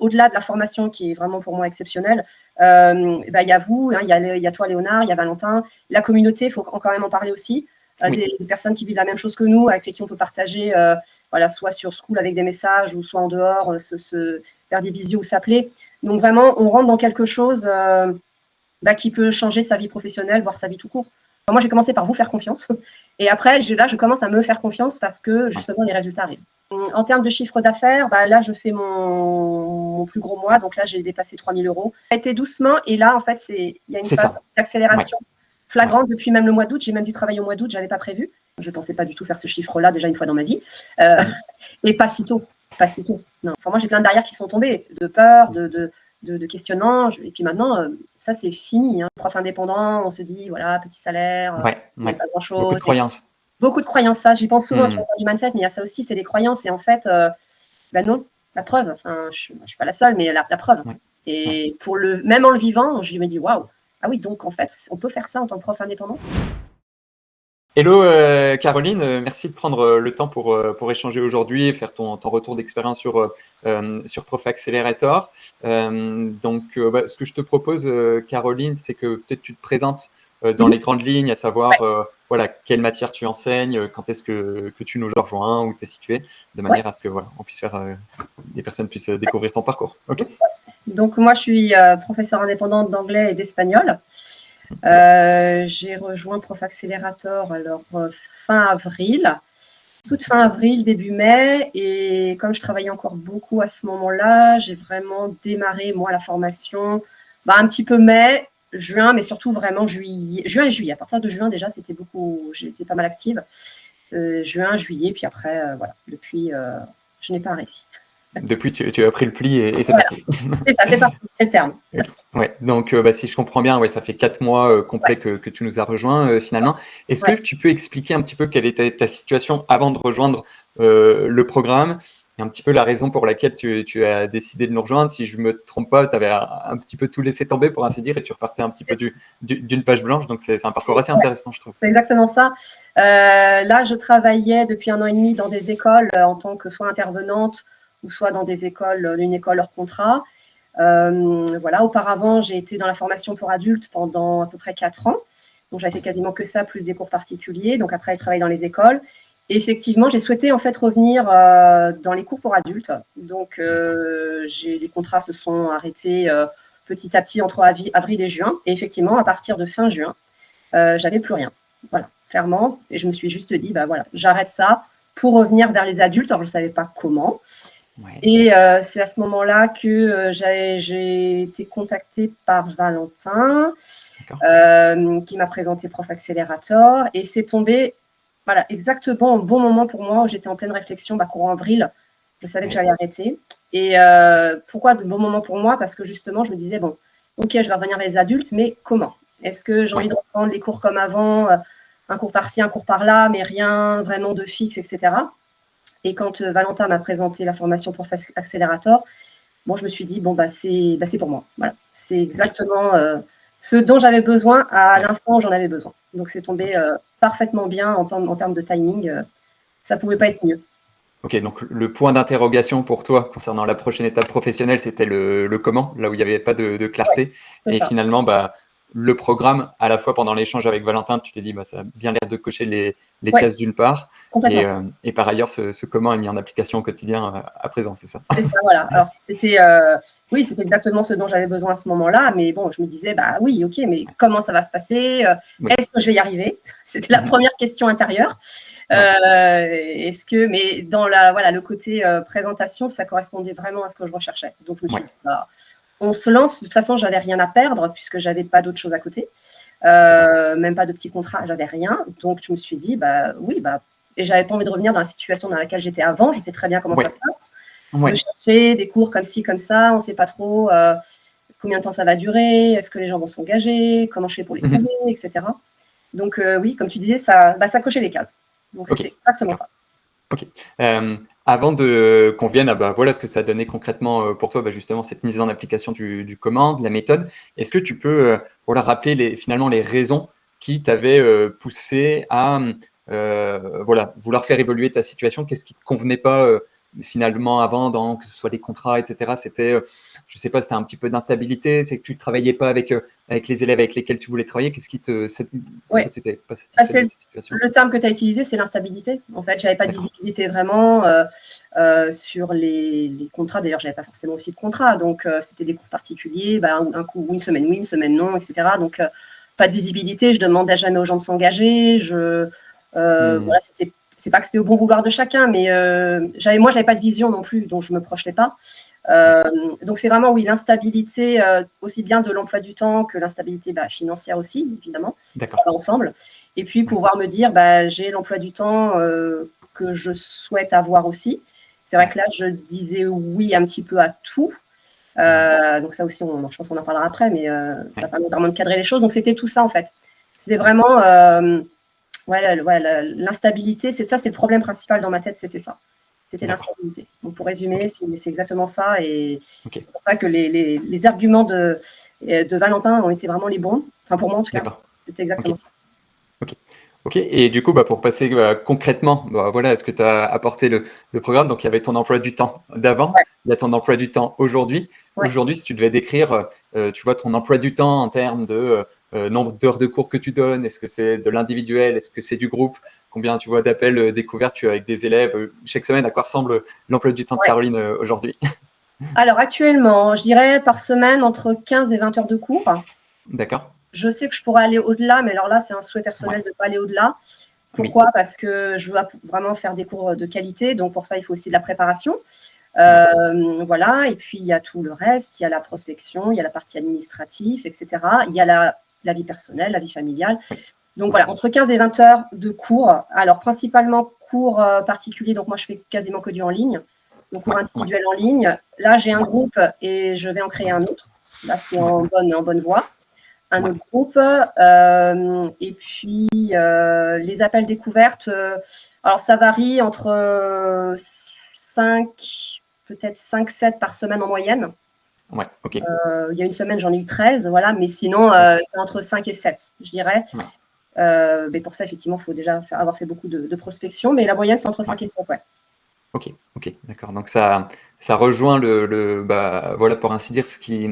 au-delà de la formation qui est vraiment pour moi exceptionnelle, il y a vous, hein, il y a toi Léonard, il y a Valentin, la communauté, il faut quand même en parler aussi. Des personnes qui vivent la même chose que nous, avec qui on peut partager, soit sur School avec des messages, ou soit en dehors, faire des visios ou s'appeler. Donc vraiment, on rentre dans quelque chose qui peut changer sa vie professionnelle, voire sa vie tout court. Moi, j'ai commencé par vous faire confiance. Et après, je commence à me faire confiance parce que, justement, les résultats arrivent. En termes de chiffre d'affaires, là, je fais mon plus gros mois. Donc là, j'ai dépassé 3 000 euros. Ça a été doucement. Et là, en fait, il y a une phase d'accélération flagrante depuis même le mois d'août. J'ai même dû travailler au mois d'août. Je n'avais pas prévu. Je ne pensais pas du tout faire ce chiffre-là déjà une fois dans ma vie. Et pas si tôt. Pas si tôt. Non. Enfin, moi, j'ai plein de barrières qui sont tombées. De peur, de questionnement. Et puis maintenant, ça, c'est fini. Hein. Prof indépendant, on se dit, voilà, petit salaire, pas grand-chose. Beaucoup de croyances. Beaucoup de croyances, ça. J'y pense souvent, tu vois, du mindset, mais il y a ça aussi, c'est des croyances. Et en fait, non, la preuve. Enfin, je ne suis pas la seule, mais la preuve. Et même en le vivant, je me dis, waouh, ah oui, donc en fait, on peut faire ça en tant que prof indépendant. Hello Caroline, merci de prendre le temps pour échanger aujourd'hui et faire ton retour d'expérience sur Prof Accelerator. Ce que je te propose, Caroline, c'est que peut-être tu te présentes dans les grandes lignes, à savoir quelle matière tu enseignes, quand est-ce que tu nous rejoins, où tu es situé, de manière à ce que on puisse les personnes puissent découvrir ton parcours. Okay. Donc moi, je suis professeure indépendante d'anglais et d'espagnol. J'ai rejoint Prof Accelerator fin avril, toute fin avril, début mai, et comme je travaillais encore beaucoup à ce moment-là, j'ai vraiment démarré moi la formation un petit peu mai, juin, mais surtout vraiment juin et juillet. À partir de juin déjà, j'étais pas mal active. Juin, juillet, puis après depuis je n'ai pas arrêté. Depuis, tu as pris le pli et c'est parti. C'est ça, c'est parti, c'est le terme. Ouais, donc si je comprends bien, ça fait 4 mois complets que tu nous as rejoints finalement. Est-ce que tu peux expliquer un petit peu quelle était ta situation avant de rejoindre le programme et un petit peu la raison pour laquelle tu as décidé de nous rejoindre? Si je ne me trompe pas, tu avais un petit peu tout laissé tomber, pour ainsi dire, et tu repartais un petit peu d'une page blanche. Donc, c'est un parcours assez intéressant, je trouve. C'est exactement ça. Là, je travaillais depuis 1 an et demi dans des écoles en tant que soit intervenante ou soit dans une école hors contrat. Auparavant, j'ai été dans la formation pour adultes pendant à peu près 4 ans. Donc, j'avais fait quasiment que ça, plus des cours particuliers. Donc, après, j'ai travaillé dans les écoles. Et effectivement, j'ai souhaité en fait revenir dans les cours pour adultes. Donc, les contrats se sont arrêtés petit à petit entre avril et juin. Et effectivement, à partir de fin juin, j'avais plus rien. Voilà, clairement. Et je me suis juste dit, j'arrête ça pour revenir vers les adultes. Alors, je ne savais pas comment. Et c'est à ce moment-là que j'ai été contactée par Valentin, qui m'a présenté Prof Accelerator. Et c'est tombé exactement au bon moment pour moi, où j'étais en pleine réflexion, courant avril. Je savais que j'allais arrêter. Et pourquoi de bon moment pour moi? Parce que justement, je me disais, bon, ok, je vais revenir vers les adultes, mais comment? Est-ce que j'ai envie de reprendre les cours comme avant, un cours par-ci, un cours par-là, mais rien vraiment de fixe, etc. Et quand Valentin m'a présenté la formation Prof Accelerator, je me suis dit, c'est pour moi. Voilà. C'est exactement ce dont j'avais besoin à l'instant où j'en avais besoin. Donc, c'est tombé parfaitement bien en termes de timing. Ça ne pouvait pas être mieux. Ok, donc le point d'interrogation pour toi concernant la prochaine étape professionnelle, c'était le comment, là où il n'y avait pas de clarté. Et finalement, le programme, à la fois pendant l'échange avec Valentin, tu t'es dit, ça a bien l'air de cocher les cases d'une part. Et par ailleurs, ce comment est mis en application au quotidien à présent, c'est ça? C'est ça, voilà. Alors, c'était exactement ce dont j'avais besoin à ce moment-là. Mais bon, je me disais, oui, ok, mais comment ça va se passer? Est-ce que je vais y arriver? C'était la première question intérieure. Mais dans le côté présentation, ça correspondait vraiment à ce que je recherchais. Donc, je me suis dit, on se lance. De toute façon, j'avais rien à perdre puisque j'avais pas d'autre chose à côté. Même pas de petits contrats, j'avais rien. Donc, je me suis dit, et j'avais pas envie de revenir dans la situation dans laquelle j'étais avant. Je sais très bien comment ça se passe. De chercher des cours comme ci, comme ça, on ne sait pas trop combien de temps ça va durer, est-ce que les gens vont s'engager, comment je fais pour les trouver, etc. Donc, oui, comme tu disais, ça cochait les cases. Donc, c'était exactement ça. Ok. Avant qu'on vienne à voilà ce que ça a donné concrètement pour toi, justement, cette mise en application du comment, de la méthode, est-ce que tu peux rappeler finalement les raisons qui t'avaient poussé à vouloir faire évoluer ta situation? Qu'est-ce qui ne te convenait pas finalement avant, que ce soit les contrats, etc., c'était, je sais pas, c'était un petit peu d'instabilité, c'est que tu ne travaillais pas avec les élèves avec lesquels tu voulais travailler. Qu'est-ce qui pourquoi tu n'étais pas satisfait de cette situation? Le terme que tu as utilisé, c'est l'instabilité. En fait, j'avais pas de visibilité vraiment sur les contrats. D'ailleurs, j'avais pas forcément aussi de contrat. Donc, c'était des cours particuliers, un coup oui, une semaine non, etc. Donc, pas de visibilité. Je demandais jamais aux gens de s'engager. Voilà, c'est pas que c'était au bon vouloir de chacun, mais j'avais pas de vision non plus, donc je me projetais pas. Donc c'est vraiment oui l'instabilité aussi bien de l'emploi du temps que l'instabilité financière aussi, évidemment, ça va ensemble. Et puis pouvoir me dire j'ai l'emploi du temps que je souhaite avoir aussi. C'est vrai que là je disais oui un petit peu à tout. Donc ça aussi, je pense qu'on en parlera après, mais ça permet vraiment de cadrer les choses. Donc c'était tout ça en fait. C'était vraiment l'instabilité, c'est ça, c'est le problème principal dans ma tête, c'était ça. C'était l'instabilité. Donc pour résumer, c'est exactement ça. Et c'est pour ça que les arguments de Valentin ont été vraiment les bons. Enfin pour moi en tout cas, c'était exactement ça. Ok, et du coup, pour passer concrètement, voilà ce que tu as apporté le programme. Donc, il y avait ton emploi du temps d'avant, il y a ton emploi du temps aujourd'hui. Aujourd'hui, si tu devais décrire, tu vois, ton emploi du temps en termes de nombre d'heures de cours que tu donnes, est-ce que c'est de l'individuel, est-ce que c'est du groupe, combien tu vois d'appels découverts tu as avec des élèves chaque semaine, à quoi ressemble l'emploi du temps de Caroline aujourd'hui? Alors, actuellement, je dirais par semaine entre 15 et 20 heures de cours. D'accord. Je sais que je pourrais aller au-delà, mais alors là, c'est un souhait personnel de ne pas aller au-delà. Pourquoi? Parce que je veux vraiment faire des cours de qualité. Donc, pour ça, il faut aussi de la préparation. Voilà. Et puis, il y a tout le reste. Il y a la prospection, il y a la partie administrative, etc. Il y a la vie personnelle, la vie familiale. Donc, voilà, entre 15 et 20 heures de cours. Alors, principalement cours particuliers. Donc, moi, je fais quasiment que du en ligne. Donc, cours individuel en ligne. Là, j'ai un groupe et je vais en créer un autre. Là, c'est en bonne voie. Un autre groupe. Et puis, les appels découvertes, alors ça varie entre 5, peut-être 5, 7 par semaine en moyenne. Ouais, ok. Il y a une semaine, j'en ai eu 13, voilà, mais sinon, c'est entre 5 et 7, je dirais. Mais pour ça, effectivement, il faut déjà avoir fait beaucoup de prospection, mais la moyenne, c'est entre 5 et 7, Ok, d'accord. Donc ça rejoint voilà, pour ainsi dire, ce qui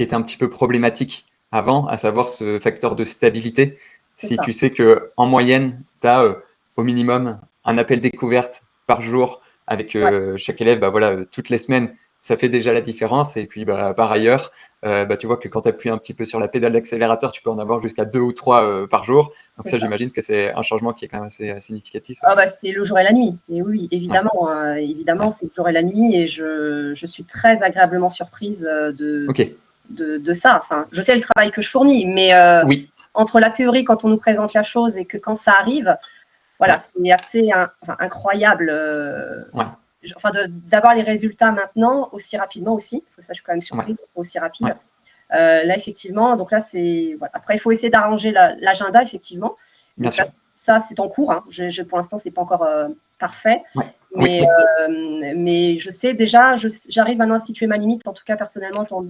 était un petit peu problématique avant, à savoir ce facteur de stabilité. Si tu sais que en moyenne, tu as au minimum un appel découverte par jour avec chaque élève, voilà, toutes les semaines, ça fait déjà la différence. Et puis par ailleurs, tu vois que quand tu appuies un petit peu sur la pédale d'accélérateur, tu peux en avoir jusqu'à 2 ou 3 par jour. Donc ça, j'imagine que c'est un changement qui est quand même assez significatif. C'est le jour et la nuit. Et oui, évidemment, évidemment, c'est le jour et la nuit. Et je suis très agréablement surprise de ça. Enfin, je sais le travail que je fournis, mais entre la théorie, quand on nous présente la chose, et que quand ça arrive, voilà, c'est assez incroyable. D'avoir les résultats maintenant aussi rapidement aussi, parce que ça, je suis quand même surprise, aussi rapide. Là, effectivement, donc là, c'est. Voilà. Après, il faut essayer d'arranger l'agenda, effectivement. Bien sûr. Ça, c'est en cours. Hein. Pour l'instant, c'est pas encore parfait. Mais je sais déjà, j'arrive maintenant à situer ma limite. En tout cas, personnellement, ton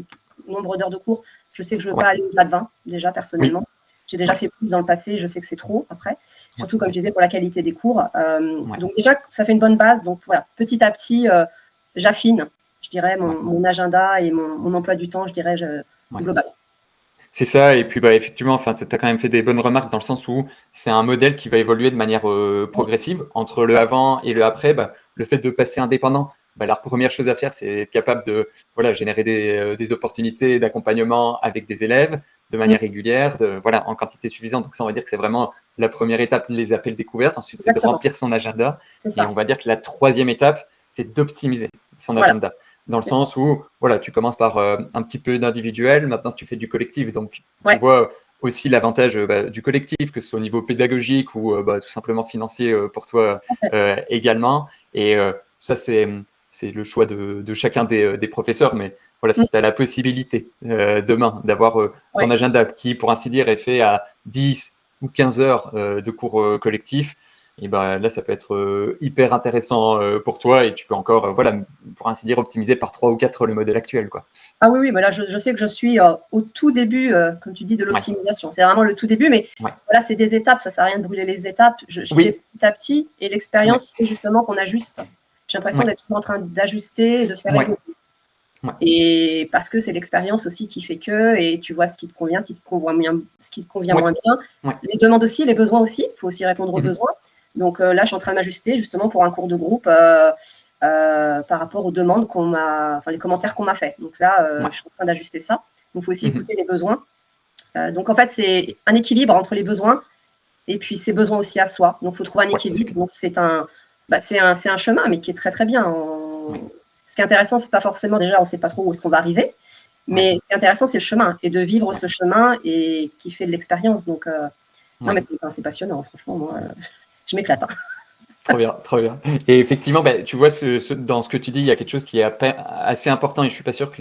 nombre d'heures de cours, je sais que je ne veux pas aller au-delà de 20, déjà, personnellement. J'ai déjà fait plus dans le passé, je sais que c'est trop après. Surtout, comme je disais, pour la qualité des cours. Donc, déjà, ça fait une bonne base. Donc, voilà, petit à petit, j'affine, je dirais, mon agenda et mon emploi du temps, je dirais, global. C'est ça, et puis effectivement, tu as quand même fait des bonnes remarques dans le sens où c'est un modèle qui va évoluer de manière progressive entre le avant et le après. Le fait de passer indépendant, la première chose à faire, c'est être capable de générer des opportunités d'accompagnement avec des élèves de manière régulière, en quantité suffisante. Donc ça, on va dire que c'est vraiment la première étape, les appels découvertes. Ensuite, c'est de remplir son agenda. Et on va dire que la troisième étape, c'est d'optimiser son agenda. Dans le sens où, tu commences par un petit peu d'individuel, maintenant tu fais du collectif. Donc, tu vois aussi l'avantage du collectif, que ce soit au niveau pédagogique ou tout simplement financier pour toi également. Et ça, c'est le choix de chacun des professeurs. Mais voilà, si tu as la possibilité demain d'avoir ton agenda qui, pour ainsi dire, est fait à 10 ou 15 heures de cours collectifs, et là, ça peut être hyper intéressant pour toi et tu peux encore, pour ainsi dire, optimiser par 3 ou 4 le modèle actuel, quoi. Ah oui, là, je sais que je suis au tout début, comme tu dis, de l'optimisation. C'est vraiment le tout début, mais voilà, c'est des étapes. Ça ne sert à rien de brûler les étapes. Je vais petit à petit et l'expérience, c'est justement qu'on ajuste. j'ai l'impression d'être toujours en train d'ajuster et de faire évoluer. Et parce que c'est l'expérience aussi qui fait que, et tu vois ce qui te convient, ce qui te convient moins bien. Les demandes aussi, les besoins aussi, il faut aussi répondre aux besoins. Donc là, je suis en train de m'ajuster justement pour un cours de groupe par rapport aux demandes les commentaires qu'on m'a fait. Donc là, je suis en train d'ajuster ça. Donc il faut aussi écouter les besoins. Donc en fait, c'est un équilibre entre les besoins et puis ses besoins aussi à soi. Donc il faut trouver un équilibre. Donc c'est un chemin, mais qui est très très bien. Ce qui est intéressant, c'est pas forcément déjà, on ne sait pas trop où est-ce qu'on va arriver, mais ce qui est intéressant, c'est le chemin et de vivre ce chemin et qui fait de l'expérience. Donc, non, mais c'est passionnant, franchement, moi, je m'éclate. Trop bien, trop bien. Et effectivement, tu vois, dans ce que tu dis, il y a quelque chose qui est assez important et je suis pas sûr que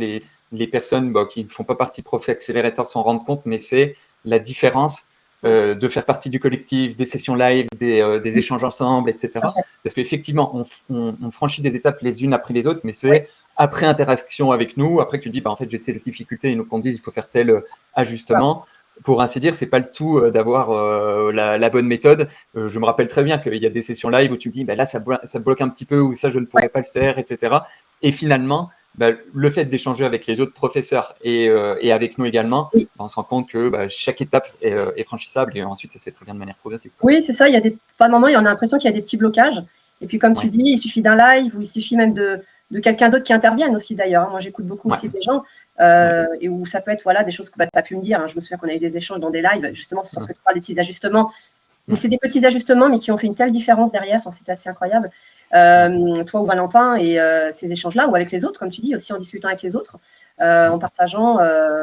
les personnes qui ne font pas partie Prof Accelerator s'en rendent compte, mais c'est la différence de faire partie du collectif, des sessions live, des échanges ensemble, etc. Parce qu'effectivement, on franchit des étapes les unes après les autres, mais c'est après interaction avec nous, après que tu dis, en fait, j'ai telle difficulté, et nous qu'on dise, il faut faire tel ajustement. Pour ainsi dire, c'est pas le tout d'avoir la bonne méthode. Je me rappelle très bien qu'il y a des sessions live où tu me dis, là, ça bloque un petit peu, ou ça, je ne pourrais pas le faire, etc. Et finalement, le fait d'échanger avec les autres professeurs et avec nous également, on se rend compte que chaque étape est franchissable et ensuite, ça se fait très bien de manière progressive. Oui, c'est ça. Il y a pas de moments, il y en a l'impression qu'il y a des petits blocages. Et puis, comme tu dis, il suffit d'un live ou il suffit même de quelqu'un d'autre qui intervienne aussi d'ailleurs. Moi, j'écoute beaucoup aussi des gens et où ça peut être des choses que tu as pu me dire. Je me souviens qu'on a eu des échanges dans des lives, justement, sur ce que tu parles, des petits ajustements. Mais c'est des petits ajustements, mais qui ont fait une telle différence derrière. Enfin, c'était assez incroyable. Toi ou Valentin et ces échanges-là, ou avec les autres, comme tu dis, aussi en discutant avec les autres, en partageant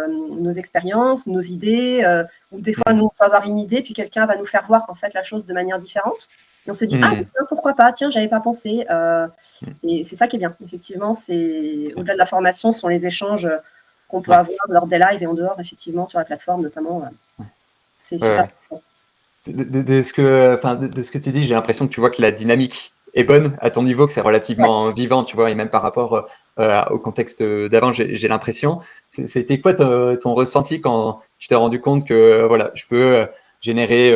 nos expériences, nos idées, ou des fois, nous, on peut avoir une idée, puis quelqu'un va nous faire voir en fait la chose de manière différente. Et on se dit, tiens, pourquoi pas, tiens, j'avais pas pensé. Et c'est ça qui est bien. Effectivement, c'est au-delà de la formation, ce sont les échanges qu'on peut avoir lors des lives et en dehors, effectivement, sur la plateforme, notamment. C'est super. De ce que tu dis, j'ai l'impression que tu vois que la dynamique est bonne à ton niveau, que c'est relativement vivant, tu vois, et même par rapport au contexte d'avant, j'ai l'impression. C'était quoi ton ressenti quand tu t'es rendu compte que je peux générer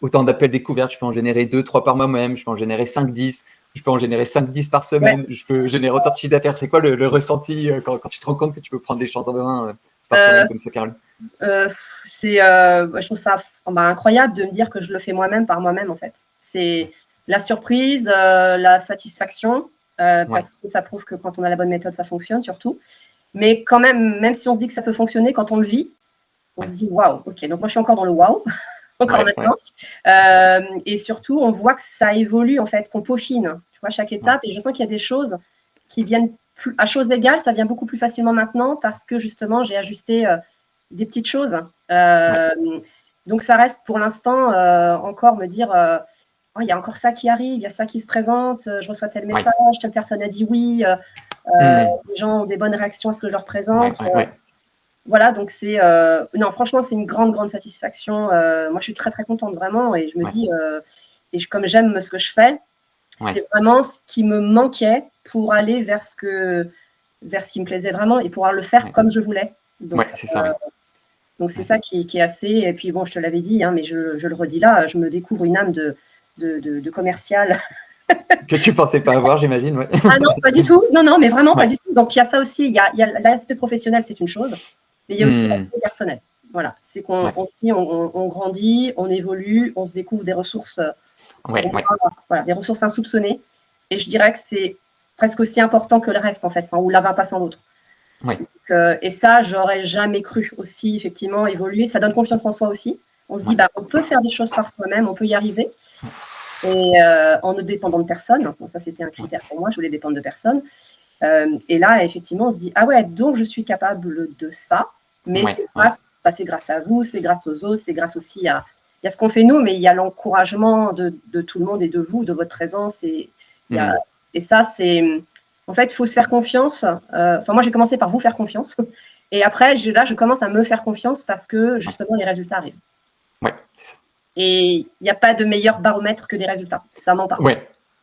autant d'appels découvertes, je peux en générer 2-3 par moi-même, je peux en générer 5-10, je peux en générer 5-10 par semaine, je peux générer autant de chiffre d'affaires. C'est quoi le ressenti quand tu te rends compte que tu peux prendre des chances en main par toi-même comme ça, Caroline? Je trouve ça incroyable de me dire que je le fais moi-même par moi-même en fait. C'est la surprise, la satisfaction, parce que ça prouve que quand on a la bonne méthode, ça fonctionne surtout. Mais quand même si on se dit que ça peut fonctionner, quand on le vit, on se dit waouh, ok. Donc moi je suis encore dans le waouh, encore maintenant. Et surtout, on voit que ça évolue en fait, qu'on peaufine. Tu vois, chaque étape. Et je sens qu'il y a des choses qui viennent à choses égales, ça vient beaucoup plus facilement maintenant parce que justement j'ai ajusté des petites choses. Donc ça reste pour l'instant encore me dire il y a encore ça qui arrive, il y a ça qui se présente, je reçois tel message, telle personne a dit oui, les gens ont des bonnes réactions à ce que je leur présente. Voilà, donc c'est non, franchement, c'est une grande satisfaction. Moi, je suis très contente vraiment et je me dis comme j'aime ce que je fais, c'est vraiment ce qui me manquait pour aller vers ce qui me plaisait vraiment et pouvoir le faire comme je voulais. Donc, c'est ça. Donc c'est ça qui est assez. Et puis bon, je te l'avais dit, mais je le redis là, je me découvre une âme de commercial. Que tu pensais pas avoir, j'imagine. Ah non, pas du tout. Non, mais vraiment pas du tout. Donc il y a ça aussi. Il y a l'aspect professionnel, c'est une chose, mais il y a aussi l'aspect personnel. Voilà, c'est qu'on on grandit, on évolue, on se découvre des ressources. Des ressources insoupçonnées. Et je dirais que c'est presque aussi important que le reste, en fait, ou l'un va pas sans l'autre. Donc, et ça, j'aurais jamais cru aussi, effectivement, évoluer. Ça donne confiance en soi aussi. On se dit, on peut faire des choses par soi-même, on peut y arriver. Et en ne dépendant de personne. Bon, ça, c'était un critère pour moi, je voulais dépendre de personne. Et là, effectivement, on se dit, ah ouais, donc je suis capable de ça. Mais c'est grâce à vous, c'est grâce aux autres, c'est grâce aussi à. Il y a ce qu'on fait nous, mais il y a l'encouragement de tout le monde et de vous, de votre présence. Et ça, c'est. En fait, il faut se faire confiance. Moi, j'ai commencé par vous faire confiance. Et après, je commence à me faire confiance parce que, justement, les résultats arrivent. Ouais, c'est ça. Et il n'y a pas de meilleur baromètre que des résultats. Ça ment pas.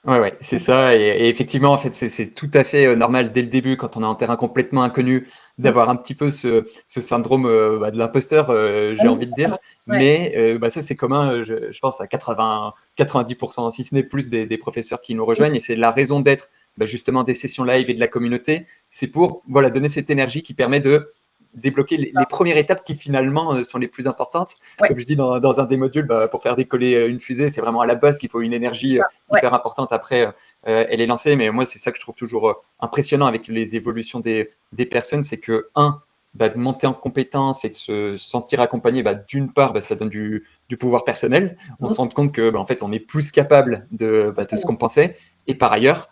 Ouais, c'est ça. Et effectivement, en fait, c'est tout à fait normal dès le début, quand on est en terrain complètement inconnu, Mm. d'avoir un petit peu ce syndrome de l'imposteur, Ah j'ai oui, envie de dire. certainement. Ouais. Mais ça, c'est commun, je pense, à 80, 90%, si ce n'est plus, des professeurs qui nous Mm. rejoignent. Et c'est la raison d'être justement des sessions live et de la communauté. C'est pour voilà, donner cette énergie qui permet de débloquer les premières étapes qui finalement sont les plus importantes. Ouais, Comme je dis dans un des modules, pour faire décoller une fusée, c'est vraiment à la base qu'il faut une c'est énergie ça. Ouais. hyper importante. Après, elle est lancée. Mais moi, c'est ça que je trouve toujours impressionnant avec les évolutions des personnes, c'est que, de monter en compétence et de se sentir accompagné, d'une part, ça donne du pouvoir personnel. On Mm. se rend compte que, en fait, on est plus capable de ce qu'on pensait. Et par ailleurs,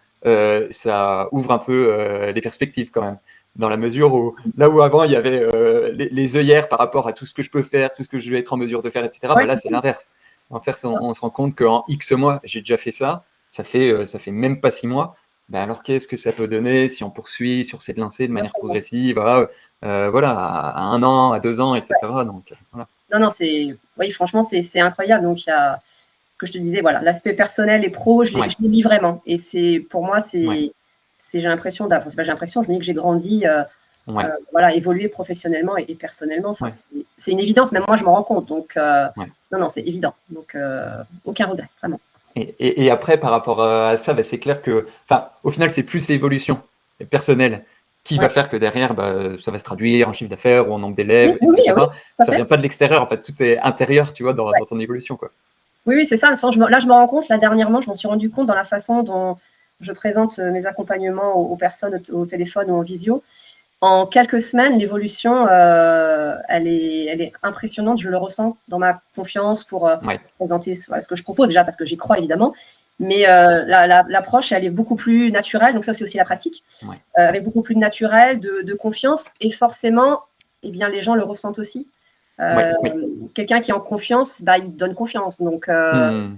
ça ouvre un peu les perspectives quand même. Dans la mesure où, là où avant, il y avait les œillères par rapport à tout ce que je peux faire, tout ce que je vais être en mesure de faire, etc., Ouais, là, c'est c'est ça. l'inverse. En fait, on se rend compte qu'en X mois, j'ai déjà fait ça. Ça fait même pas 6 mois. Alors, qu'est-ce que ça peut donner si on poursuit sur cette lancée de manière Exactement. progressive, voilà, à 1 an, à 2 ans, etc. Donc, voilà. Non, non, oui, franchement, c'est incroyable. Donc, il y a, que je te disais, voilà, l'aspect personnel et pro, Ouais, je les lis vraiment. Et pour moi, ouais, j'ai l'impression, enfin, c'est pas j'ai l'impression, je me dis que j'ai grandi, ouais, voilà, évolué professionnellement et personnellement. Enfin, ouais, c'est une évidence, même moi, je m'en rends compte. Donc, ouais. non, non, c'est évident. Donc, aucun regret, vraiment. Et après, par rapport à ça, c'est clair que, enfin, au final, c'est plus l'évolution personnelle qui va Ouais. faire que derrière, ça va se traduire en chiffre d'affaires ou en nombre Oui, d'élèves, oui, oui, oui, etc. tout à Ça fait. vient pas de l'extérieur, en fait, tout est intérieur, tu vois, Ouais. dans ton évolution, quoi. Oui, oui, c'est ça. Là, je me rends compte, là, dernièrement, je m'en suis rendu compte dans la façon dont je présente mes accompagnements aux personnes au téléphone ou en visio. En quelques semaines, l'évolution, elle est impressionnante. Je le ressens dans ma confiance pour Ouais, présenter ce que je propose, déjà parce que j'y crois évidemment. Mais l'approche, elle est beaucoup plus naturelle. Donc ça, c'est aussi la pratique, ouais, avec beaucoup plus de naturel, de confiance. Et forcément, eh bien, les gens le ressentent aussi. ouais, Euh, oui. Quelqu'un qui est en confiance, il donne confiance. Donc, Hmm,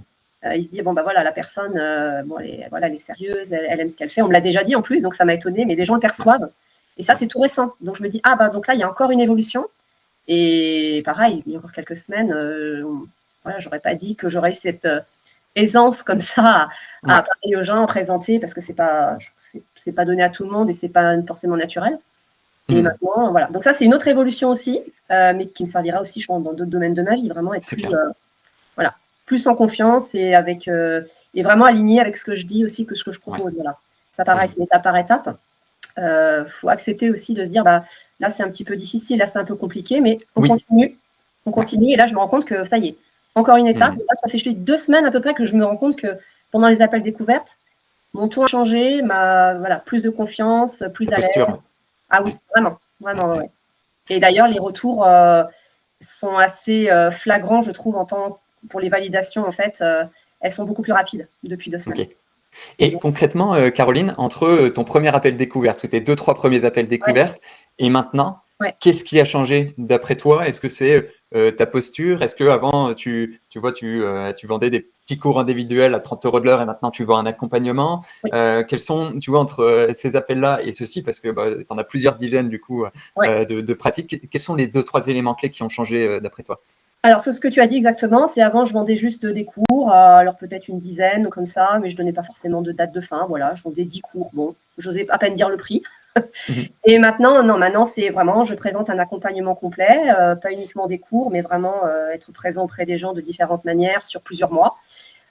il se dit, bon, voilà, la personne, bon, elle est sérieuse, elle aime ce qu'elle fait. On me l'a déjà dit en plus, donc ça m'a étonnée, mais les gens le ouais, perçoivent. Et ça, ouais. c'est tout récent. Donc je me dis, donc là, il y a encore une évolution. Et pareil, il y a encore quelques semaines, voilà, j'aurais pas dit que j'aurais eu cette aisance comme ça à Ouais. parler aux gens, à présenter, parce que c'est pas donné à tout le monde et c'est pas forcément naturel. Et Hmm, maintenant, voilà. Donc ça, c'est une autre évolution aussi, mais qui me servira aussi, je pense, dans d'autres domaines de ma vie, vraiment être c'est plus, clair. voilà, plus en confiance et vraiment aligné avec ce que je dis aussi, que ce que je Ouais. propose. Voilà. Ça, pareil, Hmm, c'est étape par étape. Faut accepter aussi de se dire, là, c'est un petit peu difficile, là, c'est un peu compliqué, mais oui. on Ouais. continue. Et là, je me rends compte que ça y est, encore une étape. Hmm, Et là, ça fait 2 semaines à peu près que je me rends compte que pendant les appels découvertes, mon ton a changé, voilà, plus de confiance, plus ta à l'aise. posture, ouais. Ah oui, Ouais, vraiment, vraiment, ouais, ouais, ouais. ouais. Et d'ailleurs, les retours sont assez flagrants, je trouve, pour les validations, en fait, elles sont beaucoup plus rapides depuis 2 semaines. Ok. Et Donc, concrètement, Caroline, entre ton premier appel découverte ou tes 2, 3 premiers appels ouais, découvertes et maintenant, ouais. qu'est-ce qui a changé d'après toi? Est-ce que c'est ta posture? Est-ce que avant tu vois, tu vendais des petits cours individuels à 30 € de l'heure et maintenant tu vends un accompagnement? Oui, Quels sont, tu vois, entre ces appels-là et ceux-ci, parce que tu en as plusieurs dizaines du coup ouais. de pratiques, quels sont les 2, 3 éléments clés qui ont changé d'après toi? Alors, ce que tu as dit exactement, c'est avant, je vendais juste des cours, alors peut-être une dizaine ou comme ça, mais je donnais pas forcément de date de fin. Voilà, je vendais 10 cours. Bon, j'osais à peine dire le prix. Mhm. Et maintenant, non, maintenant, c'est vraiment, je présente un accompagnement complet, pas uniquement des cours, mais vraiment être présent auprès des gens de différentes manières sur plusieurs mois,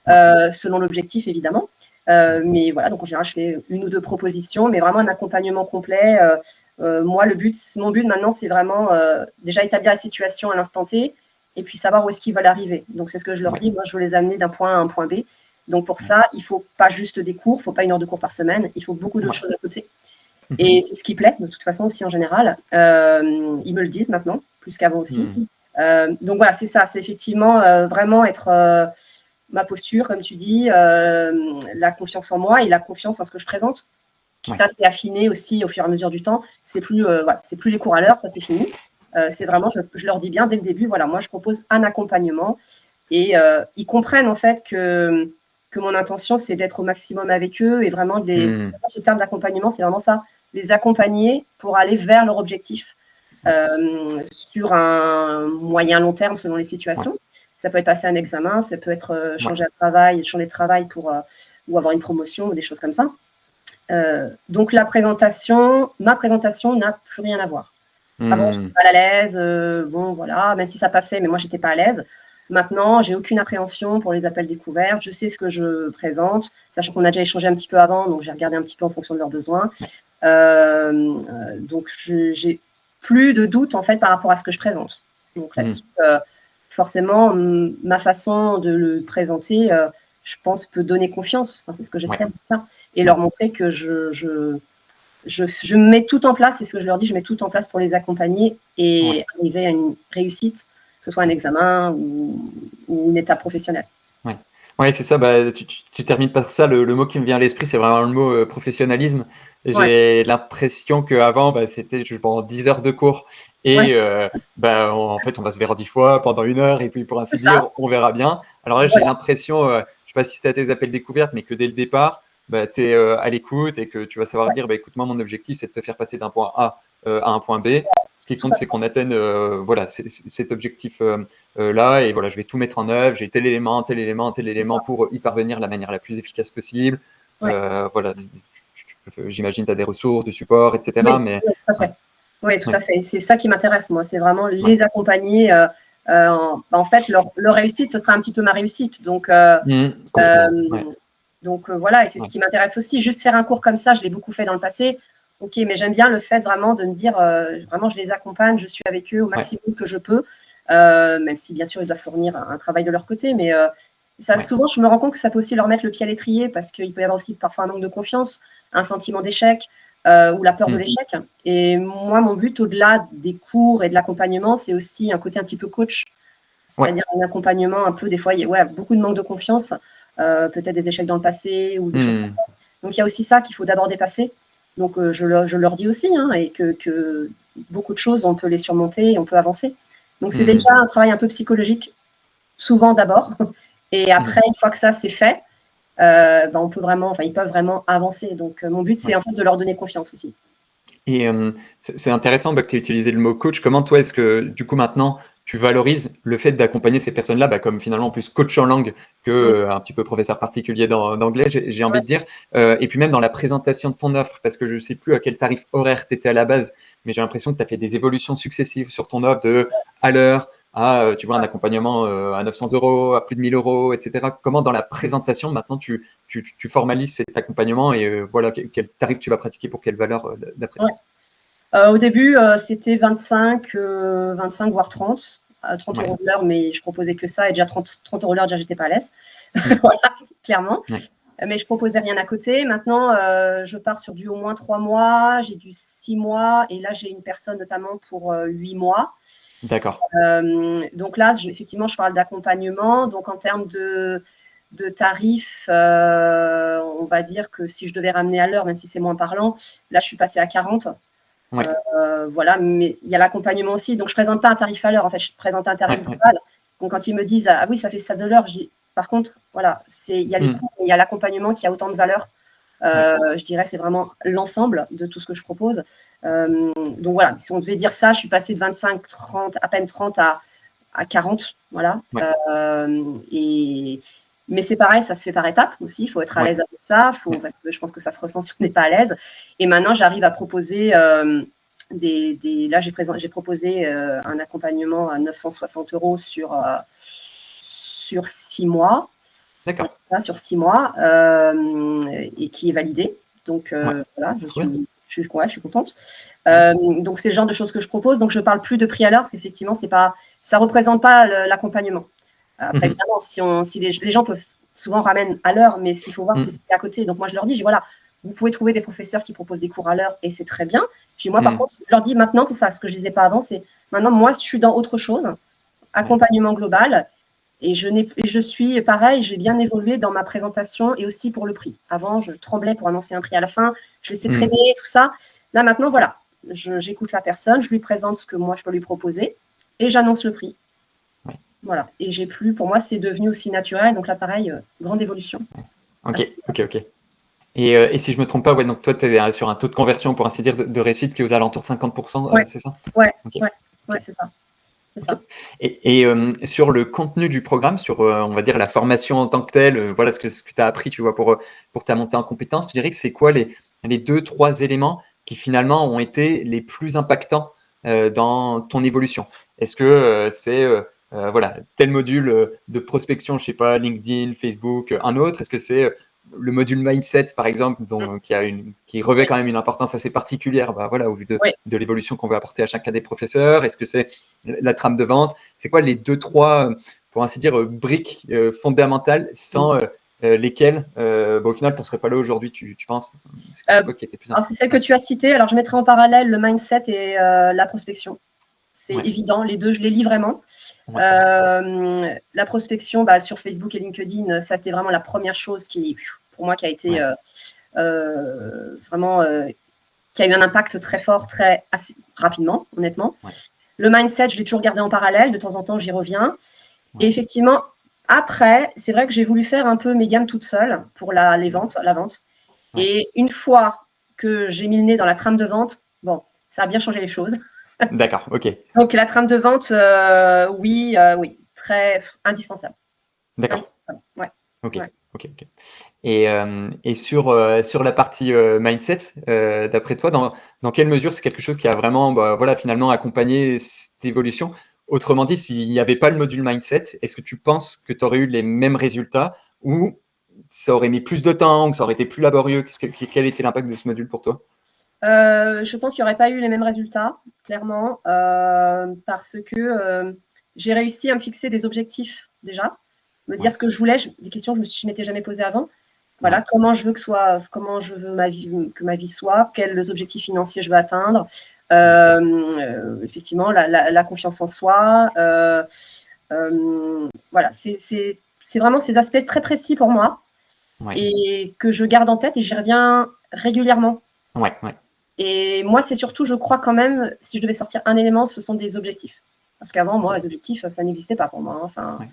Ouais, selon l'objectif, évidemment. Mais voilà, donc en général, je fais une ou deux propositions, mais vraiment un accompagnement complet. Moi, mon but maintenant, c'est vraiment déjà établir la situation à l'instant T et puis savoir où est-ce qu'ils veulent arriver. Donc, c'est ce que je leur ouais, dis. Moi, je veux les amener d'un point A à un point B. Donc, pour ouais, ça, il ne faut pas juste des cours, il ne faut pas 1 heure de cours par semaine, il faut beaucoup d'autres ouais. choses à côté. Mhm. Et c'est ce qui plaît, de toute façon, aussi en général. Ils me le disent maintenant, plus qu'avant aussi. Mhm. Donc, voilà, c'est ça. C'est effectivement vraiment être ma posture, comme tu dis, la confiance en moi et la confiance en ce que je présente. Ouais, Ça, c'est affiné aussi au fur et à mesure du temps. C'est plus, voilà, c'est plus les cours à l'heure, ça c'est fini. C'est vraiment, je leur dis bien dès le début, voilà, moi je propose un accompagnement et ils comprennent en fait que mon intention c'est d'être au maximum avec eux et vraiment Mhm. ce terme d'accompagnement, c'est vraiment ça, les accompagner pour aller vers leur objectif Ouais, sur un moyen long terme selon les ouais, situations. Ça peut être passer un examen, ça peut être changer de travail ou avoir une promotion ou des choses comme ça. Donc ma présentation n'a plus rien à voir. Avant, j'étais pas à l'aise, bon voilà, même si ça passait, mais moi j'étais pas à l'aise. Maintenant, j'ai aucune appréhension pour les appels découverts. Je sais ce que je présente, sachant qu'on a déjà échangé un petit peu avant, donc j'ai regardé un petit peu en fonction de leurs besoins. Donc j'ai plus de doute en fait par rapport à ce que je présente. Donc là-dessus, forcément, ma façon de le présenter, je pense, peut donner confiance. Enfin, c'est ce que j'espère, et leur montrer que je mets tout en place, c'est ce que je leur dis, je mets tout en place pour les accompagner et arriver à une réussite, que ce soit un examen ou une étape professionnelle. Oui, c'est ça. Bah, tu termines par ça. Le mot qui me vient à l'esprit, c'est vraiment le mot professionnalisme. J'ai l'impression qu'avant, c'était pendant 10 heures de cours et en fait, on va se voir 10 fois pendant 1 heure et puis pour ainsi dire, on verra bien. Alors là, j'ai l'impression, je ne sais pas si c'était à tes appels découvertes, mais que dès le départ, tu es à l'écoute et que tu vas savoir dire, écoute, moi, mon objectif, c'est de te faire passer d'un point A à un point B. Ce qui compte, c'est qu'on atteigne cet objectif-là. Et voilà, je vais tout mettre en œuvre. J'ai tel élément pour y parvenir de la manière la plus efficace possible. Voilà, j'imagine que tu as des ressources, du support, etc. Oui, tout à fait. C'est ça qui m'intéresse, moi. C'est vraiment les accompagner. En fait, leur réussite, ce sera un petit peu ma réussite. Donc, voilà, et c'est ce qui m'intéresse aussi. Juste faire un cours comme ça, je l'ai beaucoup fait dans le passé. Ok, mais j'aime bien le fait vraiment de me dire, vraiment, je les accompagne, je suis avec eux au maximum que je peux, même si bien sûr ils doivent fournir un travail de leur côté, mais ça, souvent je me rends compte que ça peut aussi leur mettre le pied à l'étrier parce qu'il peut y avoir aussi parfois un manque de confiance, un sentiment d'échec ou la peur de l'échec. Et moi, mon but au-delà des cours et de l'accompagnement, c'est aussi un côté un petit peu coach, c'est-à-dire un accompagnement un peu, des fois, il y a beaucoup de manque de confiance, peut-être des échecs dans le passé ou des choses comme ça. Donc il y a aussi ça qu'il faut d'abord dépasser. Donc, je leur dis aussi et que beaucoup de choses, on peut les surmonter et on peut avancer. Donc, c'est déjà un travail un peu psychologique, souvent d'abord. Et après, une fois que ça, c'est fait, on peut vraiment, ils peuvent vraiment avancer. Donc, mon but, c'est en fait de leur donner confiance aussi. Et c'est intéressant que tu aies utilisé le mot coach. Comment toi, est-ce que du coup maintenant, tu valorises le fait d'accompagner ces personnes-là comme finalement plus coach en langue que un petit peu professeur particulier d'anglais, j'ai envie de dire. Et puis même dans la présentation de ton offre, parce que je ne sais plus à quel tarif horaire tu étais à la base, mais j'ai l'impression que tu as fait des évolutions successives sur ton offre de à l'heure à tu vois, un accompagnement à 900 €, à plus de 1 000 €, etc. Comment dans la présentation maintenant tu formalises cet accompagnement et voilà quel tarif tu vas pratiquer pour quelle valeur d'après toi? Au début, c'était 25 voire 30 € de l'heure, mais je proposais que ça et déjà 30 € de l'heure, déjà j'étais pas à l'aise. Voilà, clairement. Mais je proposais rien à côté. Maintenant, je pars sur du au moins 3 mois, j'ai du 6 mois et là j'ai une personne notamment pour 8 mois. D'accord. Donc là, effectivement, je parle d'accompagnement. Donc en termes de tarifs, on va dire que si je devais ramener à l'heure, même si c'est moins parlant, là je suis passée à 40. Voilà, mais il y a l'accompagnement aussi. Donc je présente pas un tarif à l'heure, en fait, je présente un tarif global. Donc quand ils me disent ah oui, ça fait ça de l'heure, par contre, voilà, il y a les coûts, il y a l'accompagnement qui a autant de valeur. Je dirais c'est vraiment l'ensemble de tout ce que je propose. Donc voilà, si on devait dire ça, je suis passée de 25, 30, à peine 30 à 40, voilà. Mais c'est pareil, ça se fait par étapes aussi. Il faut être à l'aise avec ça, parce que je pense que ça se ressent si on n'est pas à l'aise. Et maintenant, j'arrive à proposer là, j'ai proposé un accompagnement à 960 € sur 6 mois. D'accord. Sur 6 mois, et qui est validé. Donc voilà, je suis contente. Donc c'est le genre de choses que je propose. Donc je parle plus de prix à l'heure parce qu'effectivement ça représente pas l'accompagnement. Après évidemment, si les gens peuvent souvent ramènent à l'heure, mais ce qu'il faut voir c'est ce qu'il y a à côté. Donc moi je leur dis voilà, vous pouvez trouver des professeurs qui proposent des cours à l'heure et c'est très bien. Moi par contre, je leur dis maintenant, c'est ça, ce que je disais pas avant, c'est maintenant moi je suis dans autre chose, accompagnement global. Et je suis pareil, j'ai bien évolué dans ma présentation et aussi pour le prix. Avant, je tremblais pour annoncer un prix à la fin, je laissais traîner, tout ça. Là, maintenant, voilà, j'écoute la personne, je lui présente ce que moi, je peux lui proposer et j'annonce le prix. Voilà. Et pour moi, c'est devenu aussi naturel. Donc là, pareil, grande évolution. Ok. Et si je ne me trompe pas, donc toi, tu es sur un taux de conversion, pour ainsi dire, de réussite qui est aux alentours de 50%, c'est ça? Ouais, c'est ça. c'est ça. Et sur le contenu du programme, sur on va dire la formation en tant que telle, voilà ce que tu as appris, tu vois, pour ta montée en compétences, tu dirais que c'est quoi les deux, trois éléments qui finalement ont été les plus impactants dans ton évolution? Est-ce que c'est voilà, tel module de prospection, je sais pas, LinkedIn, Facebook, un autre? Est-ce que c'est le module mindset, par exemple, qui revêt Oui, quand même une importance assez particulière, bah, voilà, au vu oui. de l'évolution qu'on veut apporter à chacun des professeurs? Est-ce que c'est la trame de vente? C'est quoi les deux, trois, pour ainsi dire, briques fondamentales sans lesquelles, bah, au final, tu n'en serais pas là aujourd'hui, tu penses? C'est quoi qui était plus Alors, c'est important? celle que tu as citée. Alors, je mettrai en parallèle le mindset et la prospection. C'est Ouais, évident, les deux, je les lis vraiment. ouais, La prospection, bah, sur Facebook et LinkedIn, ça c'était vraiment la première chose qui, pour moi, qui a été ouais, vraiment, qui a eu un impact très fort, assez rapidement, honnêtement. ouais, Le mindset, je l'ai toujours gardé en parallèle. De temps en temps, j'y reviens. Et ouais, effectivement, après, c'est vrai que j'ai voulu faire un peu mes gammes toute seule pour la vente. ouais. Et une fois que j'ai mis le nez dans la trame de vente, bon, ça a bien changé les choses. D'accord, ok. Donc la trame de vente, oui, oui, très indispensable. D'accord, Indispensable. Ouais, ok, ouais. ok, ok. Et sur la partie mindset, d'après toi, dans quelle mesure c'est quelque chose qui a vraiment, bah, voilà, finalement accompagné cette évolution? Autrement dit, s'il n'y avait pas le module mindset, est-ce que tu penses que tu aurais eu les mêmes résultats ou ça aurait mis plus de temps ou que ça aurait été plus laborieux? Quel était l'impact de ce module pour toi? Je pense qu'il n'y aurait pas eu les mêmes résultats, clairement, parce que j'ai réussi à me fixer des objectifs déjà, me dire Ouais, ce que je voulais, des questions que je ne m'étais jamais posées avant. ouais, Voilà, comment je veux que ma vie soit, quels objectifs financiers je veux atteindre. ouais, Effectivement, la confiance en soi. Voilà, c'est vraiment ces aspects très précis pour moi ouais, et que je garde en tête et j'y reviens régulièrement. ouais, ouais, Et moi, c'est surtout, je crois quand même, si je devais sortir un élément, ce sont des objectifs. Parce qu'avant, moi, ok, les objectifs, ça n'existait pas pour moi. Enfin, ouais,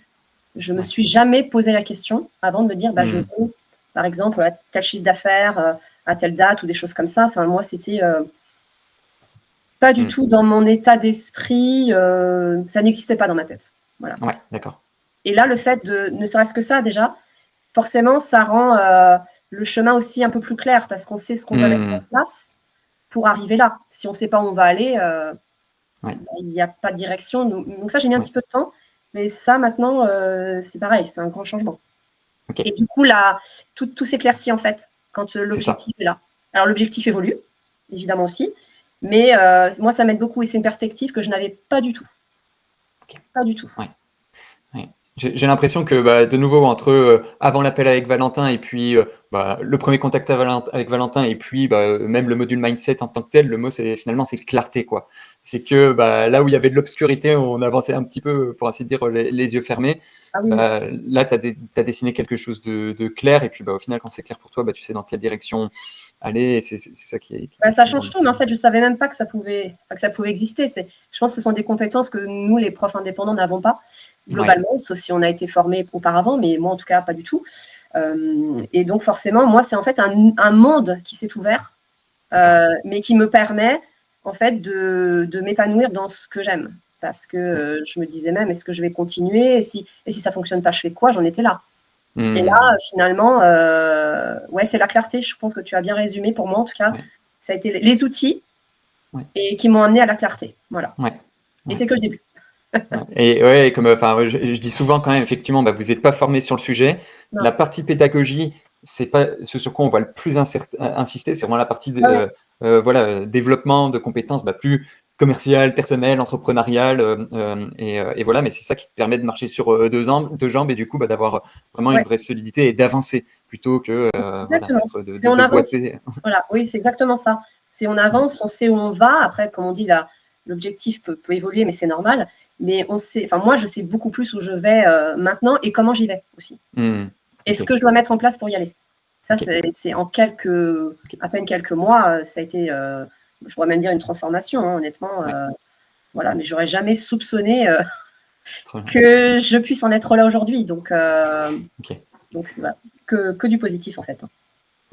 je me ouais. suis jamais posé la question avant de me dire, bah, je Hmm, veux, par exemple, tel chiffre d'affaires à telle date ou des choses comme ça. Enfin, moi, c'était pas du hmm. tout dans mon état d'esprit. Ça n'existait pas dans ma tête. Voilà. Ouais, d'accord. Et là, le fait de, ne serait-ce que ça déjà, forcément, ça rend le chemin aussi un peu plus clair parce qu'on sait ce qu'on doit mettre en Hmm, place pour arriver là. Si on ne sait pas où on va aller, ouais, il n'y a pas de direction. Donc ça, j'ai mis un ouais, petit peu de temps. Mais ça, maintenant, c'est pareil, c'est un grand changement. ok, Et du coup, là, tout s'éclaircit en fait quand c'est ça. l'objectif est là. Alors l'objectif évolue, évidemment aussi. Mais moi, ça m'aide beaucoup et c'est une perspective que je n'avais pas du tout. Ok, Pas du tout. ouais. Ouais. J'ai l'impression que bah, de nouveau entre avant l'appel avec Valentin et puis bah, le premier contact avec Valentin et puis bah, même le module mindset en tant que tel, le mot c'est finalement c'est clarté quoi. C'est que bah, là où il y avait de l'obscurité, on avançait un petit peu pour ainsi dire les yeux fermés. Ah oui, oui. Bah, là tu as dessiné quelque chose de clair et puis bah, au final quand c'est clair pour toi, bah, tu sais dans quelle direction aller et c'est ça Bah, ça qui est change vraiment tout, mais en fait, je ne savais même pas que ça pouvait exister. Je pense que ce sont des compétences que nous, les profs indépendants, n'avons pas, ouais, globalement, sauf si on a été formé auparavant, mais moi, en tout cas, pas du tout. Et donc, forcément, moi, c'est en fait un monde qui s'est ouvert, d'accord. mais qui me permet, en fait, de m'épanouir dans ce que j'aime. Parce que Ouais. je me disais même, est-ce que je vais continuer et si ça ne fonctionne pas, je fais quoi? J'en étais là. Et Hmm, là, finalement, ouais, c'est la clarté. Je pense que tu as bien résumé pour moi, en tout cas. ouais, Ça a été les outils ouais, et qui m'ont amené à la clarté. Voilà. ouais, Et ouais. c'est que le début. Ouais. Et ouais, comme enfin, ouais, je dis souvent quand même, effectivement, bah, vous n'êtes pas formé sur le sujet. La Non. partie pédagogie, c'est pas ce sur quoi on va le plus insister, c'est vraiment la partie Ouais, ouais. voilà, développement de compétences bah, plus commerciales, personnelles, entrepreneuriales, et voilà. Mais c'est ça qui te permet de marcher sur deux jambes et du coup bah, d'avoir vraiment une Ouais. vraie solidité et d'avancer plutôt que voilà, Exactement. être C'est on de avance. boiter. Voilà. Oui, c'est exactement ça. C'est on Ouais. avance, on sait où on va. Après, comme on dit, là, l'objectif peut évoluer, mais c'est normal. Mais on sait, enfin, moi, je sais beaucoup plus où je vais maintenant et comment j'y vais aussi. Hmm. Et Ok, ce que je dois mettre en place pour y aller. Ça, ok, c'est en ok. à peine quelques mois, ça a été, je pourrais même dire une transformation, hein, honnêtement. Ouais, Voilà, mais j'aurais jamais soupçonné très bien. que je puisse en être là aujourd'hui. Donc Ok. voilà, que du positif en fait.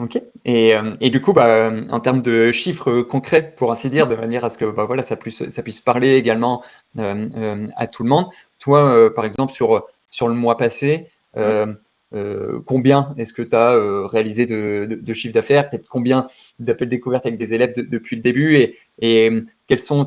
Ok. Et du coup, en termes de chiffres concrets, pour ainsi dire, de manière à ce que voilà, ça puisse parler également à tout le monde. Toi, par exemple, sur le mois passé, Mm. combien est-ce que tu as réalisé de chiffre d'affaires? Peut-être combien d'appels découvertes avec des élèves depuis le début? Et quels sont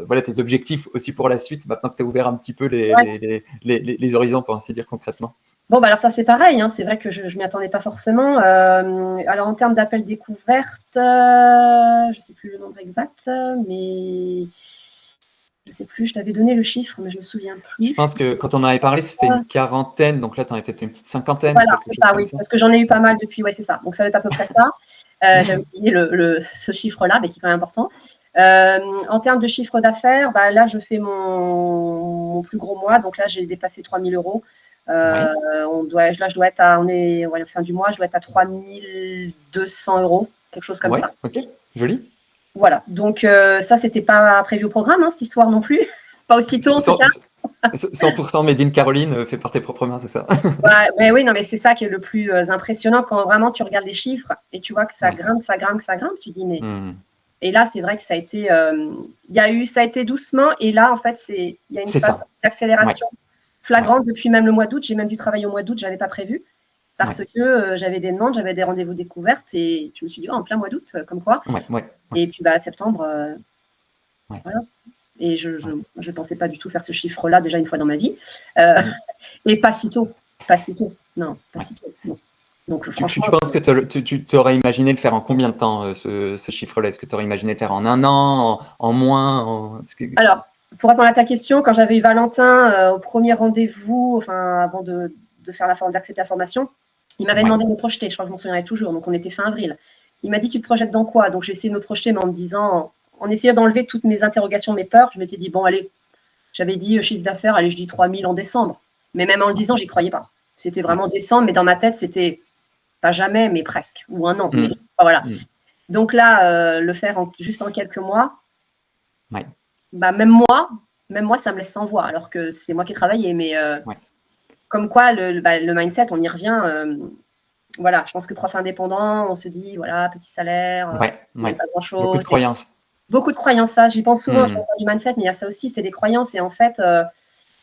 voilà, tes objectifs aussi pour la suite, maintenant que tu as ouvert un petit peu Ouais. les horizons, pour ainsi dire, concrètement? Bon, bah alors ça c'est pareil, hein. C'est vrai que je ne m'y attendais pas forcément. Alors en termes d'appels découvertes, je ne sais plus le nombre exact, mais je ne sais plus, je t'avais donné le chiffre, mais je ne me souviens Je plus. pense que quand on en avait parlé, c'était une quarantaine, donc là, tu en as peut-être une petite cinquantaine, Voilà, quelque c'est chose ça, comme oui, ça. parce que j'en ai eu pas mal depuis, ouais, c'est ça. Donc ça va être à peu près ça. J'avais oublié ce chiffre-là, mais qui est quand même important. En termes de chiffre d'affaires, bah, là, je fais mon plus gros mois. Donc là, j'ai dépassé 3 000 euros. Ouais, Là, je dois être à, ouais, fin du mois, je dois être à 3 200 euros, quelque chose comme ouais, ça. ok, joli. Voilà. Donc ça, c'était pas prévu au programme, hein, cette histoire non plus. Pas aussitôt, en tout cas. 100% Made in Caroline, fait par tes propres mains, c'est ça? Ouais, mais oui, non, mais c'est ça qui est le plus impressionnant quand vraiment tu regardes les chiffres et tu vois que ça Ouais. grimpe, ça grimpe, ça grimpe. Tu dis, mais. Hmm. Et là, c'est vrai que ça a été. Ça a été doucement. Et là, en fait, il y a une C'est phase ça. Ouais, d'accélération ouais, flagrante depuis même le mois d'août. J'ai même dû travailler au mois d'août, je n'avais pas prévu. ouais, Parce que j'avais des demandes, j'avais des rendez-vous découvertes. Et je me suis dit, oh, en plein mois d'août, comme quoi. ouais, ouais, ouais, Et puis, bah, septembre, ouais, voilà. Et je ouais. ne pensais pas du tout faire ce chiffre-là déjà une fois dans ma vie. Euh, Hmm. et pas si tôt. Pas si tôt. Non, pas Ouais. si tôt. Non. Donc Tu franchement, penses que tu t'aurais imaginé le faire en combien de temps, ce chiffre-là? Est-ce que tu aurais imaginé le faire en un an, en moins? alors, pour répondre à ta question, quand j'avais eu Valentin au premier rendez-vous, enfin avant de faire d'accepter la formation, il m'avait Ouais, demandé de me projeter. Je crois que je m'en souviendrai toujours. Donc on était fin avril. Il m'a dit, tu te projettes dans quoi? Donc j'ai essayé de me projeter, mais en me disant, en essayant d'enlever toutes mes interrogations, mes peurs, je m'étais dit, bon allez, j'avais dit chiffre d'affaires, allez, je dis 3 000 en décembre. Mais même en le ouais, disant, j'y croyais pas. C'était ouais. vraiment décembre, mais dans ma tête, c'était pas jamais, mais presque, ou un an. Mais Hmm. voilà. Hmm. Donc là, le faire juste en quelques mois, Ouais, bah, même moi, ça me laisse sans voix, alors que c'est moi qui ai travaillé. Mais ouais, comme quoi, le mindset, on y revient. Voilà, je pense que prof indépendant, on se dit, voilà, petit salaire, ouais, on gagne ouais. pas Beaucoup de grand-chose. croyances. Beaucoup de croyances, ça, j'y pense souvent, je Hmm. parle du mindset, mais il y a ça aussi, c'est des croyances. Et en fait,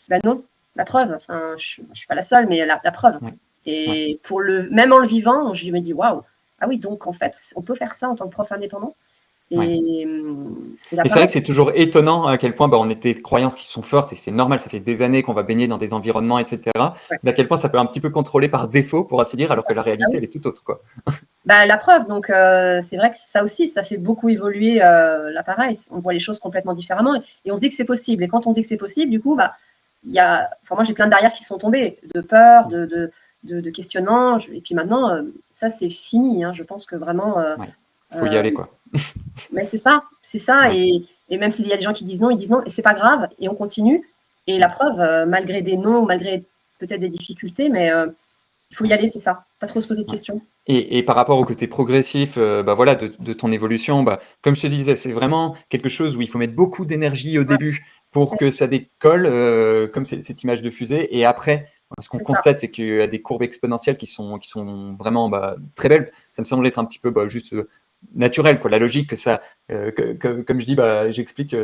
ben non, la preuve, enfin, je ne suis pas la seule, mais la preuve. Ouais, ouais. Et même en le vivant, je me dis, waouh, ah oui, donc en fait, on peut faire ça en tant que prof indépendant. Ouais. Et là, Et c'est vrai pareil, que c'est toujours étonnant à quel point on a des croyances qui sont fortes et c'est normal, ça fait des années qu'on va baigner dans des environnements, etc. ouais, Mais à quel point ça peut un petit peu contrôler par défaut, pour ainsi dire, c'est alors ça. que la Ah réalité, oui, elle est tout autre, quoi. bah, la preuve, donc c'est vrai que ça aussi, ça fait beaucoup évoluer l'appareil. On voit les choses complètement différemment et on se dit que c'est possible. Et quand on se dit que c'est possible, du coup, bah, moi j'ai plein de barrières qui sont tombées, de peur, de questionnement. Et puis maintenant, ça c'est fini, hein. Je pense que vraiment, Ouais. Faut y euh, aller, quoi. mais c'est ça, c'est ça. Ouais. Et même s'il y a des gens qui disent non, ils disent non, et c'est pas grave, et on continue. Et la Ouais. preuve, malgré des non, malgré peut-être des difficultés, mais il faut y Ouais. aller, c'est ça. Pas trop se poser de Ouais. questions. Et par rapport au côté progressif, voilà, de ton évolution, comme je te disais, c'est vraiment quelque chose où il faut mettre beaucoup d'énergie au Ouais, début pour que ça décolle, comme cette image de fusée. Et après, ce qu'on c'est ça. constate, c'est qu'il y a des courbes exponentielles qui sont vraiment très belles. Ça me semble être un petit peu juste naturel, quoi. La logique que ça, comme je dis, j'explique,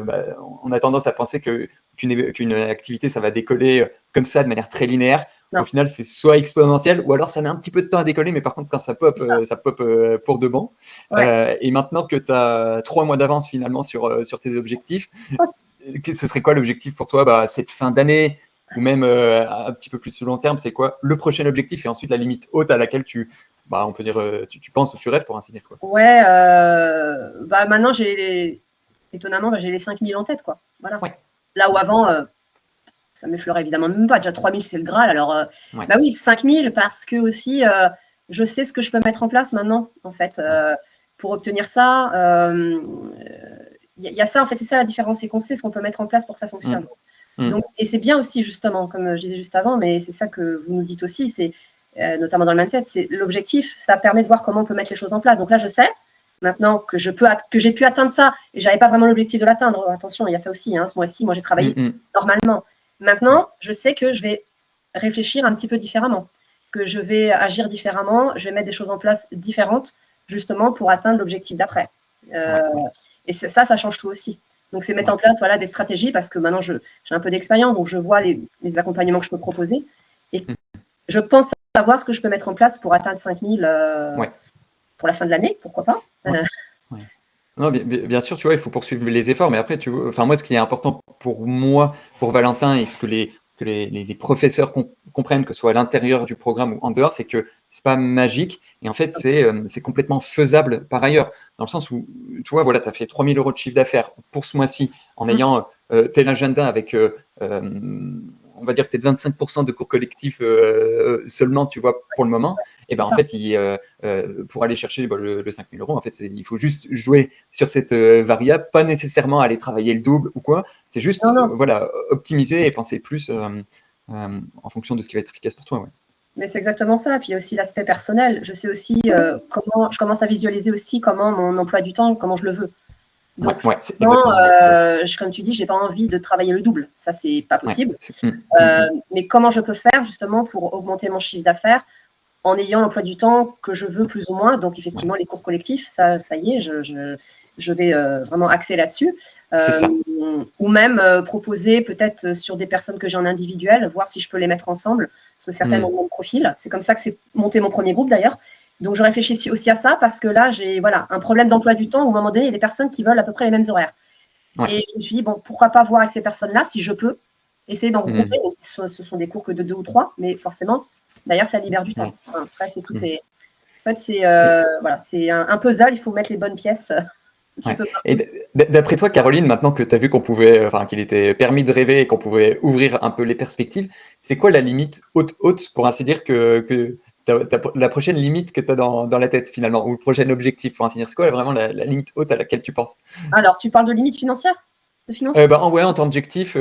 on a tendance à penser qu'une activité, ça va décoller comme ça, de manière très linéaire. Au Non, final, c'est soit exponentiel, ou alors ça met un petit peu de temps à décoller, mais par contre, quand c'est ça. ça pop pour de bon. Ouais. Et maintenant que tu as 3 mois d'avance finalement sur tes objectifs, ce serait quoi l'objectif pour toi, cette fin d'année, ou même un petit peu plus sur long terme, c'est quoi le prochain objectif et ensuite la limite haute à laquelle on peut dire, tu penses ou tu rêves, pour ainsi dire, quoi. Ouais, bah maintenant étonnamment, bah, j'ai les 5 000 en tête, quoi. Voilà. Ouais, Là où avant, ça m'effleurait évidemment même pas. Déjà 3 000, c'est le Graal. Alors, ouais, bah oui, 5 000 parce que aussi, je sais ce que je peux mettre en place maintenant, en fait, ouais. pour obtenir ça. Y a ça, en fait, c'est ça la différence, c'est qu'on sait ce qu'on peut mettre en place pour que ça fonctionne. Mm, mm, Donc, et c'est bien aussi, justement, comme je disais juste avant, mais c'est ça que vous nous dites aussi, c'est notamment dans le mindset, c'est l'objectif, ça permet de voir comment on peut mettre les choses en place. Donc là, je sais maintenant que j'ai pu atteindre ça, et j'avais pas vraiment l'objectif de l'atteindre. Attention, il y a ça aussi. Hein, ce mois-ci, moi, j'ai mm, travaillé mm. normalement. Ouais, Maintenant, je sais que je vais réfléchir un petit peu différemment. que je vais agir différemment, je vais mettre des choses en place différentes, justement pour atteindre l'objectif d'après. Et ça change tout aussi. Donc, c'est mettre en place des stratégies, parce que maintenant, j'ai un peu d'expérience, donc je vois les accompagnements que je peux proposer. Et je pense savoir ce que je peux mettre en place pour atteindre 5000 pour la fin de l'année, pourquoi pas. Non, bien sûr, tu vois, il faut poursuivre les efforts, mais après, tu vois, enfin, moi, ce qui est important pour moi, pour Valentin, et ce que les professeurs comprennent, que ce soit à l'intérieur du programme ou en dehors, c'est que c'est pas magique, et en fait, c'est complètement faisable par ailleurs, dans le sens où, tu vois, voilà, tu as fait 3000 € de chiffre d'affaires pour ce mois-ci, en ayant tel agenda avec, on va dire peut-être 25% de cours collectifs seulement, tu vois, pour le moment, et ben en fait, pour aller chercher le 5000 €, en fait, il faut juste jouer sur cette variable, pas nécessairement aller travailler le double ou quoi, c'est juste voilà, optimiser et penser plus en fonction de ce qui va être efficace pour toi. Ouais. Mais c'est exactement ça. Puis il y a aussi l'aspect personnel. Je sais aussi comment je commence à visualiser aussi comment mon emploi du temps, comment je le veux. Donc, comme tu dis, j'ai pas envie de travailler le double. Ça, c'est pas possible. Mais comment je peux faire justement pour augmenter mon chiffre d'affaires en ayant l'emploi du temps que je veux plus ou moins. Donc, effectivement, les cours collectifs, ça y est, je vais vraiment axer là-dessus. Ou même proposer peut-être sur des personnes que j'ai en individuel, voir si je peux les mettre ensemble, parce que certaines ont le même profil. C'est comme ça que c'est monté mon premier groupe d'ailleurs. Donc, je réfléchis aussi à ça parce que là, j'ai un problème d'emploi du temps où à un moment donné, il y a des personnes qui veulent à peu près les mêmes horaires. Et je me suis dit, bon, pourquoi pas voir avec ces personnes-là, si je peux, essayer d'en regrouper. Ce sont des cours que de 2 ou 3, mais forcément, d'ailleurs, ça libère du temps. Après, c'est tout. En fait, c'est un puzzle, il faut mettre les bonnes pièces. Et d'après toi, Caroline, maintenant que tu as vu qu'il était permis de rêver et qu'on pouvait ouvrir un peu les perspectives, c'est quoi la limite haute, pour ainsi dire, que la prochaine limite que tu as dans la tête finalement, ou le prochain objectif, pour ainsi dire, c'est quoi vraiment la limite haute à laquelle tu penses? Alors, tu parles de limite financière? En tant qu'objectif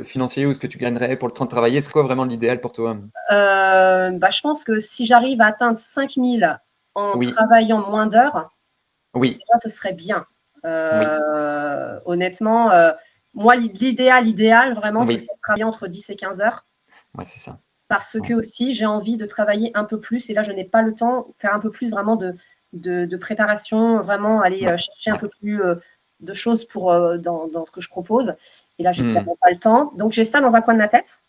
financier, ou ce que tu gagnerais pour le temps de travailler, c'est quoi vraiment l'idéal pour toi? Je pense que si j'arrive à atteindre 5000 en travaillant moins d'heures, déjà, ce serait bien. Honnêtement, moi, l'idéal vraiment, c'est de travailler entre 10 et 15 heures. C'est ça. Parce que aussi, j'ai envie de travailler un peu plus, et là, je n'ai pas le temps, faire un peu plus vraiment de préparation, vraiment aller chercher un peu plus de choses dans ce que je propose. Et là, j'ai clairement pas le temps. Donc, j'ai ça dans un coin de ma tête.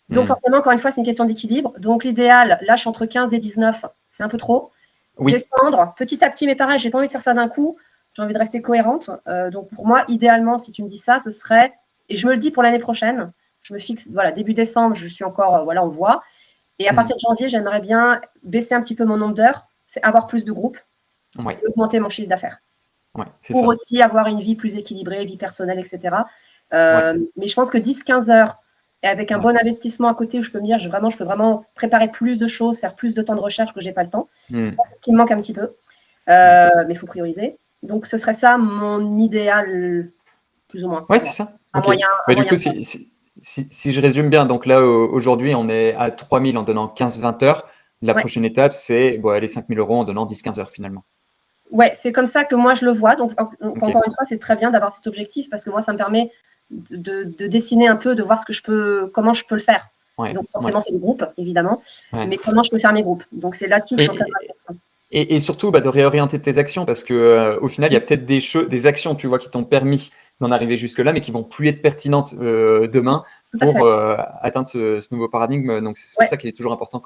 Donc, forcément, encore une fois, c'est une question d'équilibre. Donc, l'idéal, là, je suis entre 15 et 19, c'est un peu trop. Descendre petit à petit, mais pareil, j'ai pas envie de faire ça d'un coup. J'ai envie de rester cohérente. Donc, pour moi, idéalement, si tu me dis ça, ce serait, et je me le dis pour l'année prochaine, je me fixe, début décembre, je suis encore, on voit. Et à partir de janvier, j'aimerais bien baisser un petit peu mon nombre d'heures, avoir plus de groupes, et augmenter mon chiffre d'affaires. Pour aussi avoir une vie plus équilibrée, vie personnelle, etc. Mais je pense que 10-15 heures, et avec un bon investissement à côté, où je peux me dire, je peux vraiment préparer plus de choses, faire plus de temps de recherche que je n'ai pas le temps. C'est ça qui me manque un petit peu. Mais il faut prioriser. Donc, ce serait ça mon idéal, plus ou moins. Ouais, c'est ça. Du coup, si je résume bien, donc là, aujourd'hui, on est à 3000 en donnant 15-20 heures. La prochaine étape, c'est aller 5000 € en donnant 10-15 heures finalement. Ouais, c'est comme ça que moi, je le vois. Donc, encore une fois, c'est très bien d'avoir cet objectif, parce que moi, ça me permet de dessiner un peu, de voir comment je peux le faire. Donc, forcément, c'est des groupes, évidemment. Mais comment je peux faire mes groupes. Donc, c'est là-dessus que je suis en train de réfléchir. Et surtout, de réorienter tes actions, parce que au final, il y a peut-être des actions, tu vois, qui t'ont permis d'en arriver jusque-là, mais qui vont plus être pertinentes demain pour atteindre ce nouveau paradigme. Donc, c'est pour ça qu'il est toujours important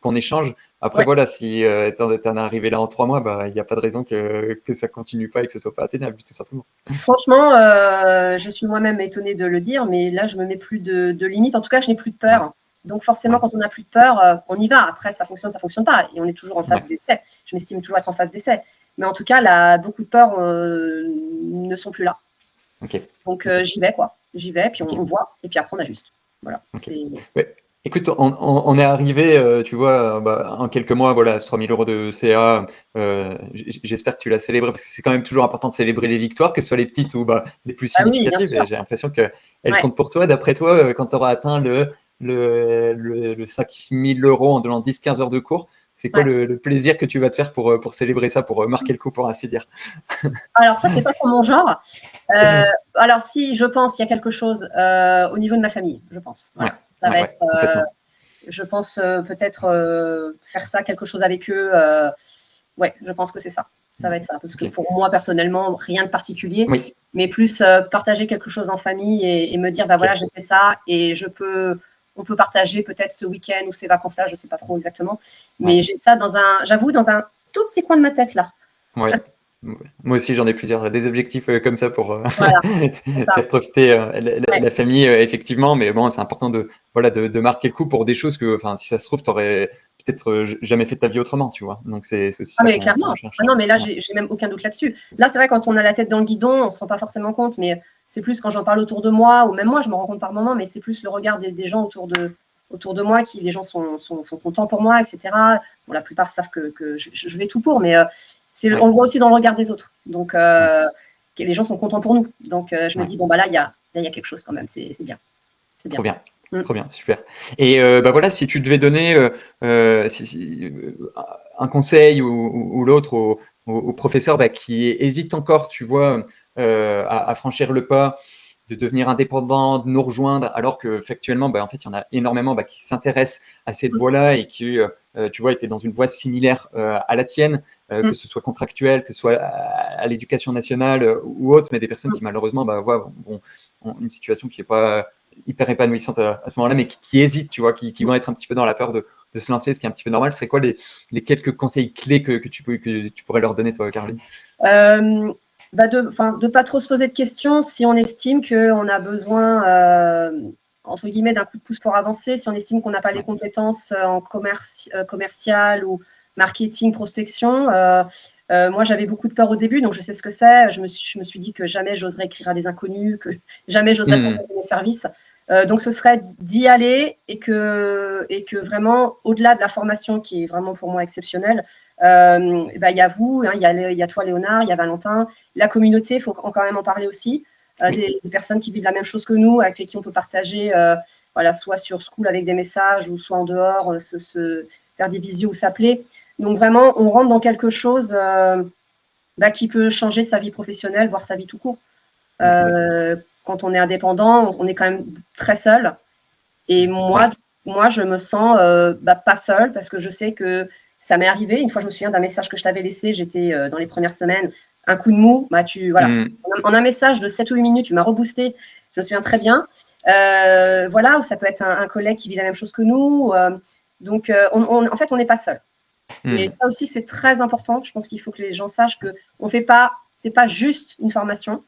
qu'on échange. Après, voilà, si t'en es arrivé là en 3 mois, il n'y a pas de raison que ça continue pas et que ce soit pas atteignable, tout simplement. Franchement, je suis moi-même étonnée de le dire, mais là, je me mets plus de limites. En tout cas, je n'ai plus de peur. Donc, forcément, quand on n'a plus de peur, on y va. Après, ça fonctionne pas. Et on est toujours en phase d'essai. Je m'estime toujours être en phase d'essai. Mais en tout cas, là, beaucoup de peurs ne sont plus là. Donc, j'y vais, J'y vais, puis on voit. Et puis après, on ajuste. Voilà. Écoute, on est arrivé, tu vois, en quelques mois, voilà, 3000 € de CA. J'espère que tu l'as célébré, parce que c'est quand même toujours important de célébrer les victoires, que ce soit les petites ou les plus significatives. Et j'ai l'impression qu'elles comptent pour toi. D'après toi, quand tu auras atteint le 5000 € en donnant 10-15 heures de cours, c'est quoi le plaisir que tu vas te faire pour célébrer ça, pour marquer le coup, pour ainsi dire? Alors, ça, c'est pas pour mon genre. Alors, si, je pense, il y a quelque chose au niveau de ma famille, je pense. Voilà. Ça va être je pense peut-être faire ça, quelque chose avec eux. Ouais, je pense que c'est ça. Ça va être ça. Parce que pour moi, personnellement, rien de particulier, mais plus partager quelque chose en famille et me dire, bah voilà, j'ai fait ça et on peut partager peut-être ce week-end ou ces vacances-là, je ne sais pas trop exactement. Mais j'ai ça j'avoue, dans un tout petit coin de ma tête là. Oui. Moi aussi, j'en ai plusieurs, des objectifs comme ça pour voilà, faire profiter la famille, effectivement. Mais bon, c'est important de marquer le coup pour des choses que, enfin, si ça se trouve, tu aurais peut-être jamais fait de ta vie autrement, tu vois. Donc, c'est aussi ça mais clairement. Non, mais là, j'ai même aucun doute là-dessus. Là, c'est vrai, quand on a la tête dans le guidon, on ne se rend pas forcément compte, mais c'est plus quand j'en parle autour de moi, ou même moi, je me rends compte par moment, mais c'est plus le regard des gens autour de moi, les gens sont contents pour moi, etc. Bon, la plupart savent que je vais tout pour, mais on le voit aussi dans le regard des autres. Donc, les gens sont contents pour nous. Donc, je me dis, bon, bah là, il y a quelque chose quand même, c'est bien. C'est bien. Trop bien. Trop bien, super. Et bah voilà, si tu devais donner un conseil ou l'autre aux professeurs qui hésitent encore, tu vois, à franchir le pas, de devenir indépendant, de nous rejoindre, alors que factuellement, en fait, il y en a énormément qui s'intéressent à cette voie-là et qui, tu vois, étaient dans une voie similaire à la tienne, que ce soit contractuelle, que ce soit à l'éducation nationale ou autre, mais des personnes qui malheureusement ont une situation qui n'est pas hyper épanouissante à ce moment-là, mais qui hésitent, tu vois, qui vont être un petit peu dans la peur de se lancer, ce qui est un petit peu normal. Ce serait quoi les quelques conseils clés que tu pourrais leur donner, toi, Caroline? De pas trop se poser de questions si on estime qu'on a besoin, entre guillemets, d'un coup de pouce pour avancer, si on estime qu'on n'a pas les compétences en commercial ou marketing, prospection. Moi, j'avais beaucoup de peur au début, donc je sais ce que c'est. Je me suis dit que jamais j'oserais écrire à des inconnus, que jamais j'oserais proposer mes services. Donc, ce serait d'y aller et que vraiment, au-delà de la formation qui est vraiment pour moi exceptionnelle, il y a vous, il y a toi, Léonard, il y a Valentin, la communauté, il faut quand même en parler aussi. Des personnes qui vivent la même chose que nous, avec qui on peut partager, soit sur School avec des messages ou soit en dehors, faire des visios ou s'appeler. Donc vraiment, on rentre dans quelque chose qui peut changer sa vie professionnelle, voire sa vie tout court. Quand on est indépendant, on est quand même très seul. Et moi, je me sens pas seule parce que je sais que ça m'est arrivé. Une fois, je me souviens d'un message que je t'avais laissé. J'étais dans les premières semaines. Un coup de mou, en un message de 7 ou 8 minutes, tu m'as reboosté. Je me souviens très bien. Ou ça peut être un collègue qui vit la même chose que nous. Donc, en fait, on n'est pas seul. Mais ça aussi, c'est très important. Je pense qu'il faut que les gens sachent que c'est pas juste une formation.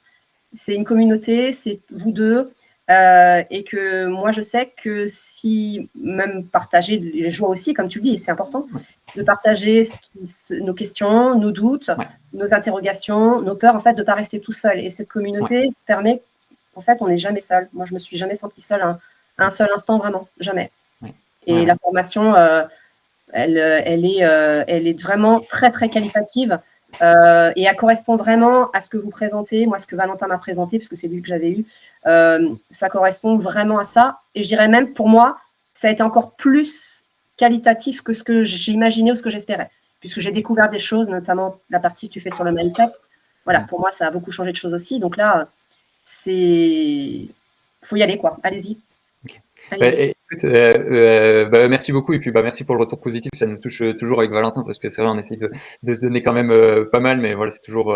C'est une communauté, c'est vous deux. Et que moi, je sais que si même partager les joies aussi, comme tu le dis, c'est important, de partager nos questions, nos doutes, nos interrogations, nos peurs, en fait, de ne pas rester tout seul. Et cette communauté permet, en fait, on n'est jamais seul. Moi, je me suis jamais sentie seule un seul instant, vraiment, jamais. Et la formation, elle est vraiment très, très qualitative. Et elle correspond vraiment à ce que vous présentez, moi ce que Valentin m'a présenté, puisque c'est lui que j'avais eu, ça correspond vraiment à ça. Et je dirais même, pour moi, ça a été encore plus qualitatif que ce que j'ai imaginé ou ce que j'espérais, puisque j'ai découvert des choses, notamment la partie que tu fais sur le mindset. Voilà, pour moi, ça a beaucoup changé de choses aussi. Donc là, faut y aller, quoi. Allez-y. Écoute, merci beaucoup et puis merci pour le retour positif. Ça nous touche toujours avec Valentin parce que c'est vrai, on essaye de se donner quand même pas mal, mais voilà, c'est toujours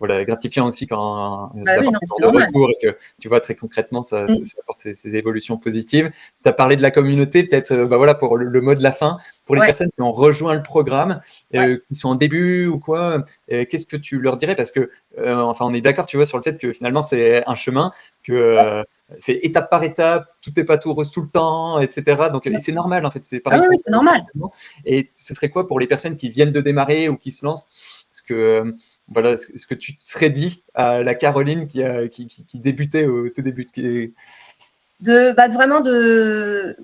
gratifiant aussi quand d'avoir de retour et que tu vois très concrètement ça apporte ces évolutions positives. Tu as parlé de la communauté, peut-être pour le mot de la fin, pour les personnes qui ont rejoint le programme, qui sont en début ou quoi, qu'est-ce que tu leur dirais? Parce que on est d'accord, tu vois, sur le fait que finalement c'est un chemin, que c'est étape par étape, tout n'est pas tout rose tout le temps, etc. Donc c'est normal en fait, c'est pareil. Oui, c'est normal. Et ce serait quoi pour les personnes qui viennent de démarrer ou qui se lancent, ce que tu te serais dit à la Caroline qui débutait au tout début vraiment de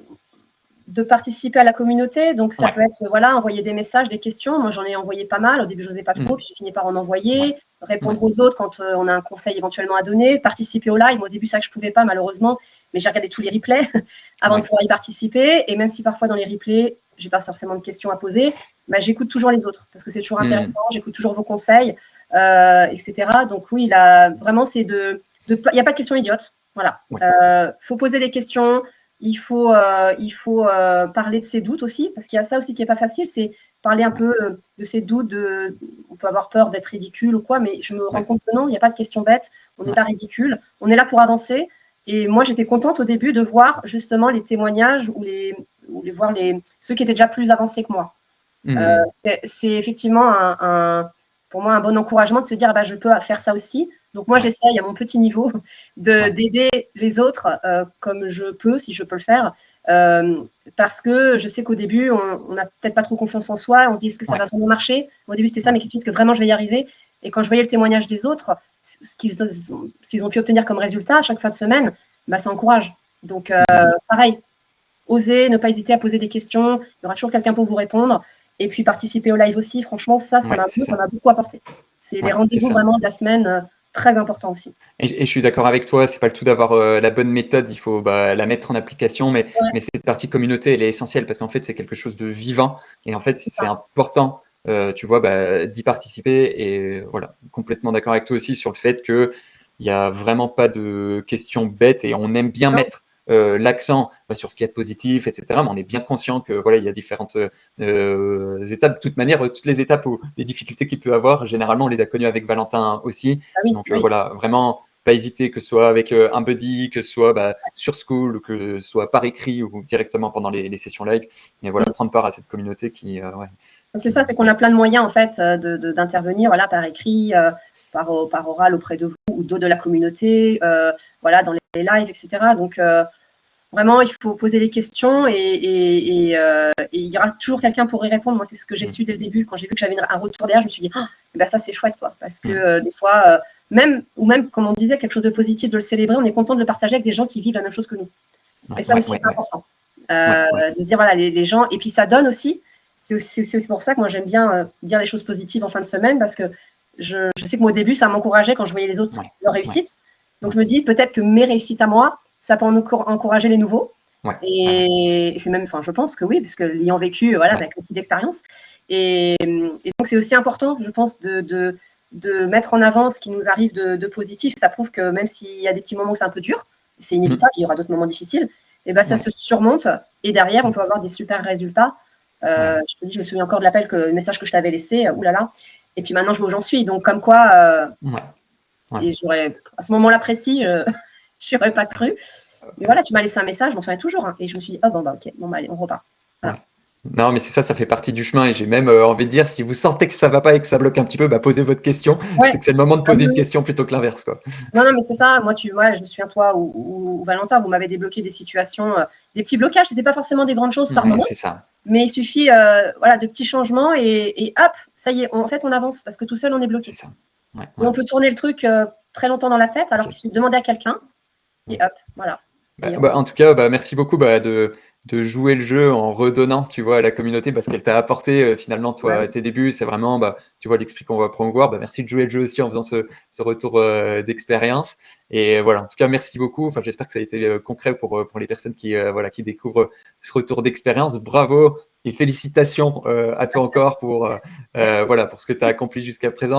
participer à la communauté. Donc, ça peut être envoyer des messages, des questions. Moi, j'en ai envoyé pas mal. Au début, je n'osais pas trop, puis j'ai fini par en envoyer, répondre aux autres quand on a un conseil éventuellement à donner, participer au live. Au début, c'est vrai que je ne pouvais pas, malheureusement, mais j'ai regardé tous les replays avant de pouvoir y participer. Et même si parfois, dans les replays, je n'ai pas forcément de questions à poser, j'écoute toujours les autres parce que c'est toujours intéressant. J'écoute toujours vos conseils, etc. Donc, oui, là, vraiment, il n'y a pas de questions idiotes. Voilà. Faut poser les questions. parler de ses doutes aussi, parce qu'il y a ça aussi qui n'est pas facile, c'est parler un peu de ses doutes. On peut avoir peur d'être ridicule ou quoi, mais je me rends compte que non, il n'y a pas de question bête, on n'est pas ridicule, on est là pour avancer. Et moi, j'étais contente au début de voir justement les témoignages ou voir ceux qui étaient déjà plus avancés que moi. C'est effectivement pour moi un bon encouragement de se dire je peux faire ça aussi. Donc moi, j'essaye à mon petit niveau d'aider les autres comme je peux, si je peux le faire, parce que je sais qu'au début, on n'a peut-être pas trop confiance en soi, on se dit est-ce que ça va vraiment marcher? Au début, c'était ça, mais est-ce que vraiment je vais y arriver? Et quand je voyais le témoignage des autres, ce qu'ils ont pu obtenir comme résultat à chaque fin de semaine, ça encourage. Donc pareil, oser, ne pas hésiter à poser des questions, il y aura toujours quelqu'un pour vous répondre. Et puis participer au live aussi, franchement, ça m'a beaucoup apporté. C'est les rendez-vous vraiment de la semaine, très important aussi. Et je suis d'accord avec toi, c'est pas le tout d'avoir la bonne méthode, il faut la mettre en application, mais cette partie communauté, elle est essentielle parce qu'en fait, c'est quelque chose de vivant et en fait, c'est important, tu vois, d'y participer. Et voilà, complètement d'accord avec toi aussi sur le fait qu'il n'y a vraiment pas de questions bêtes et on aime bien mettre l'accent sur ce qu'il y a de positif, etc. Mais on est bien conscient que voilà, il y a différentes étapes. De toute manière, toutes les étapes ou les difficultés qu'il peut avoir, généralement, on les a connues avec Valentin aussi. Donc voilà, vraiment, pas hésiter, que ce soit avec un buddy, que ce soit sur Skool, ou que ce soit par écrit ou directement pendant les sessions live. Mais voilà, prendre part à cette communauté qui. C'est ça, c'est qu'on a plein de moyens en fait d'intervenir, voilà, par écrit, par oral auprès de vous ou d'autres de la communauté, voilà, dans les lives, etc. Donc vraiment, il faut poser les questions et il y aura toujours quelqu'un pour y répondre. Moi, c'est ce que j'ai su dès le début. Quand j'ai vu que j'avais un retour derrière, je me suis dit, ça, c'est chouette, quoi. Parce que des fois, même, comme on disait, quelque chose de positif, de le célébrer, on est content de le partager avec des gens qui vivent la même chose que nous. Et ça aussi, c'est important. De se dire, voilà, les gens. Et puis, ça donne aussi. C'est aussi pour ça que moi, j'aime bien dire les choses positives en fin de semaine parce que je sais que moi, au début, ça m'encourageait quand je voyais les autres, leur réussite. Donc, je me dis peut-être que mes réussites à moi, ça peut encourager les nouveaux. Et c'est même, je pense que oui, parce que l'ayant vécu, voilà, avec une petite expérience. Et donc, c'est aussi important, je pense, de mettre en avant ce qui nous arrive de positif. Ça prouve que même s'il y a des petits moments où c'est un peu dur, c'est inévitable, il y aura d'autres moments difficiles, et ça se surmonte. Et derrière, on peut avoir des super résultats. Je te dis, je me souviens encore de l'appel, le message que je t'avais laissé, oulala. Et puis maintenant, je vois où j'en suis. Donc, comme quoi, et à ce moment-là précis, je n'aurais pas cru. Mais voilà, tu m'as laissé un message, je m'en souviens toujours. Et je me suis dit, ok, allez, on repart. Voilà. Non, mais c'est ça fait partie du chemin. Et j'ai même envie de dire, si vous sentez que ça ne va pas et que ça bloque un petit peu, posez votre question. C'est que c'est le moment de poser une question plutôt que l'inverse. Non, mais c'est ça. Moi, je me souviens, toi ou Valentin, vous m'avez débloqué des situations, des petits blocages. Ce n'était pas forcément des grandes choses par moment. C'est ça. Mais il suffit de petits changements et hop, ça y est, en fait, on avance parce que tout seul, on est bloqué. C'est ça. Et on peut tourner le truc très longtemps dans la tête alors qu'il suffit de demander à quelqu'un et hop, voilà. En tout cas, merci beaucoup de jouer le jeu en redonnant, tu vois, à la communauté parce qu'elle t'a apporté finalement, toi, tes débuts. C'est vraiment, tu vois, l'explique qu'on va promouvoir. Merci de jouer le jeu aussi en faisant ce retour d'expérience. Et voilà, en tout cas, merci beaucoup. J'espère que ça a été concret pour les personnes qui découvrent ce retour d'expérience. Bravo et félicitations à toi encore pour ce que tu as accompli jusqu'à présent.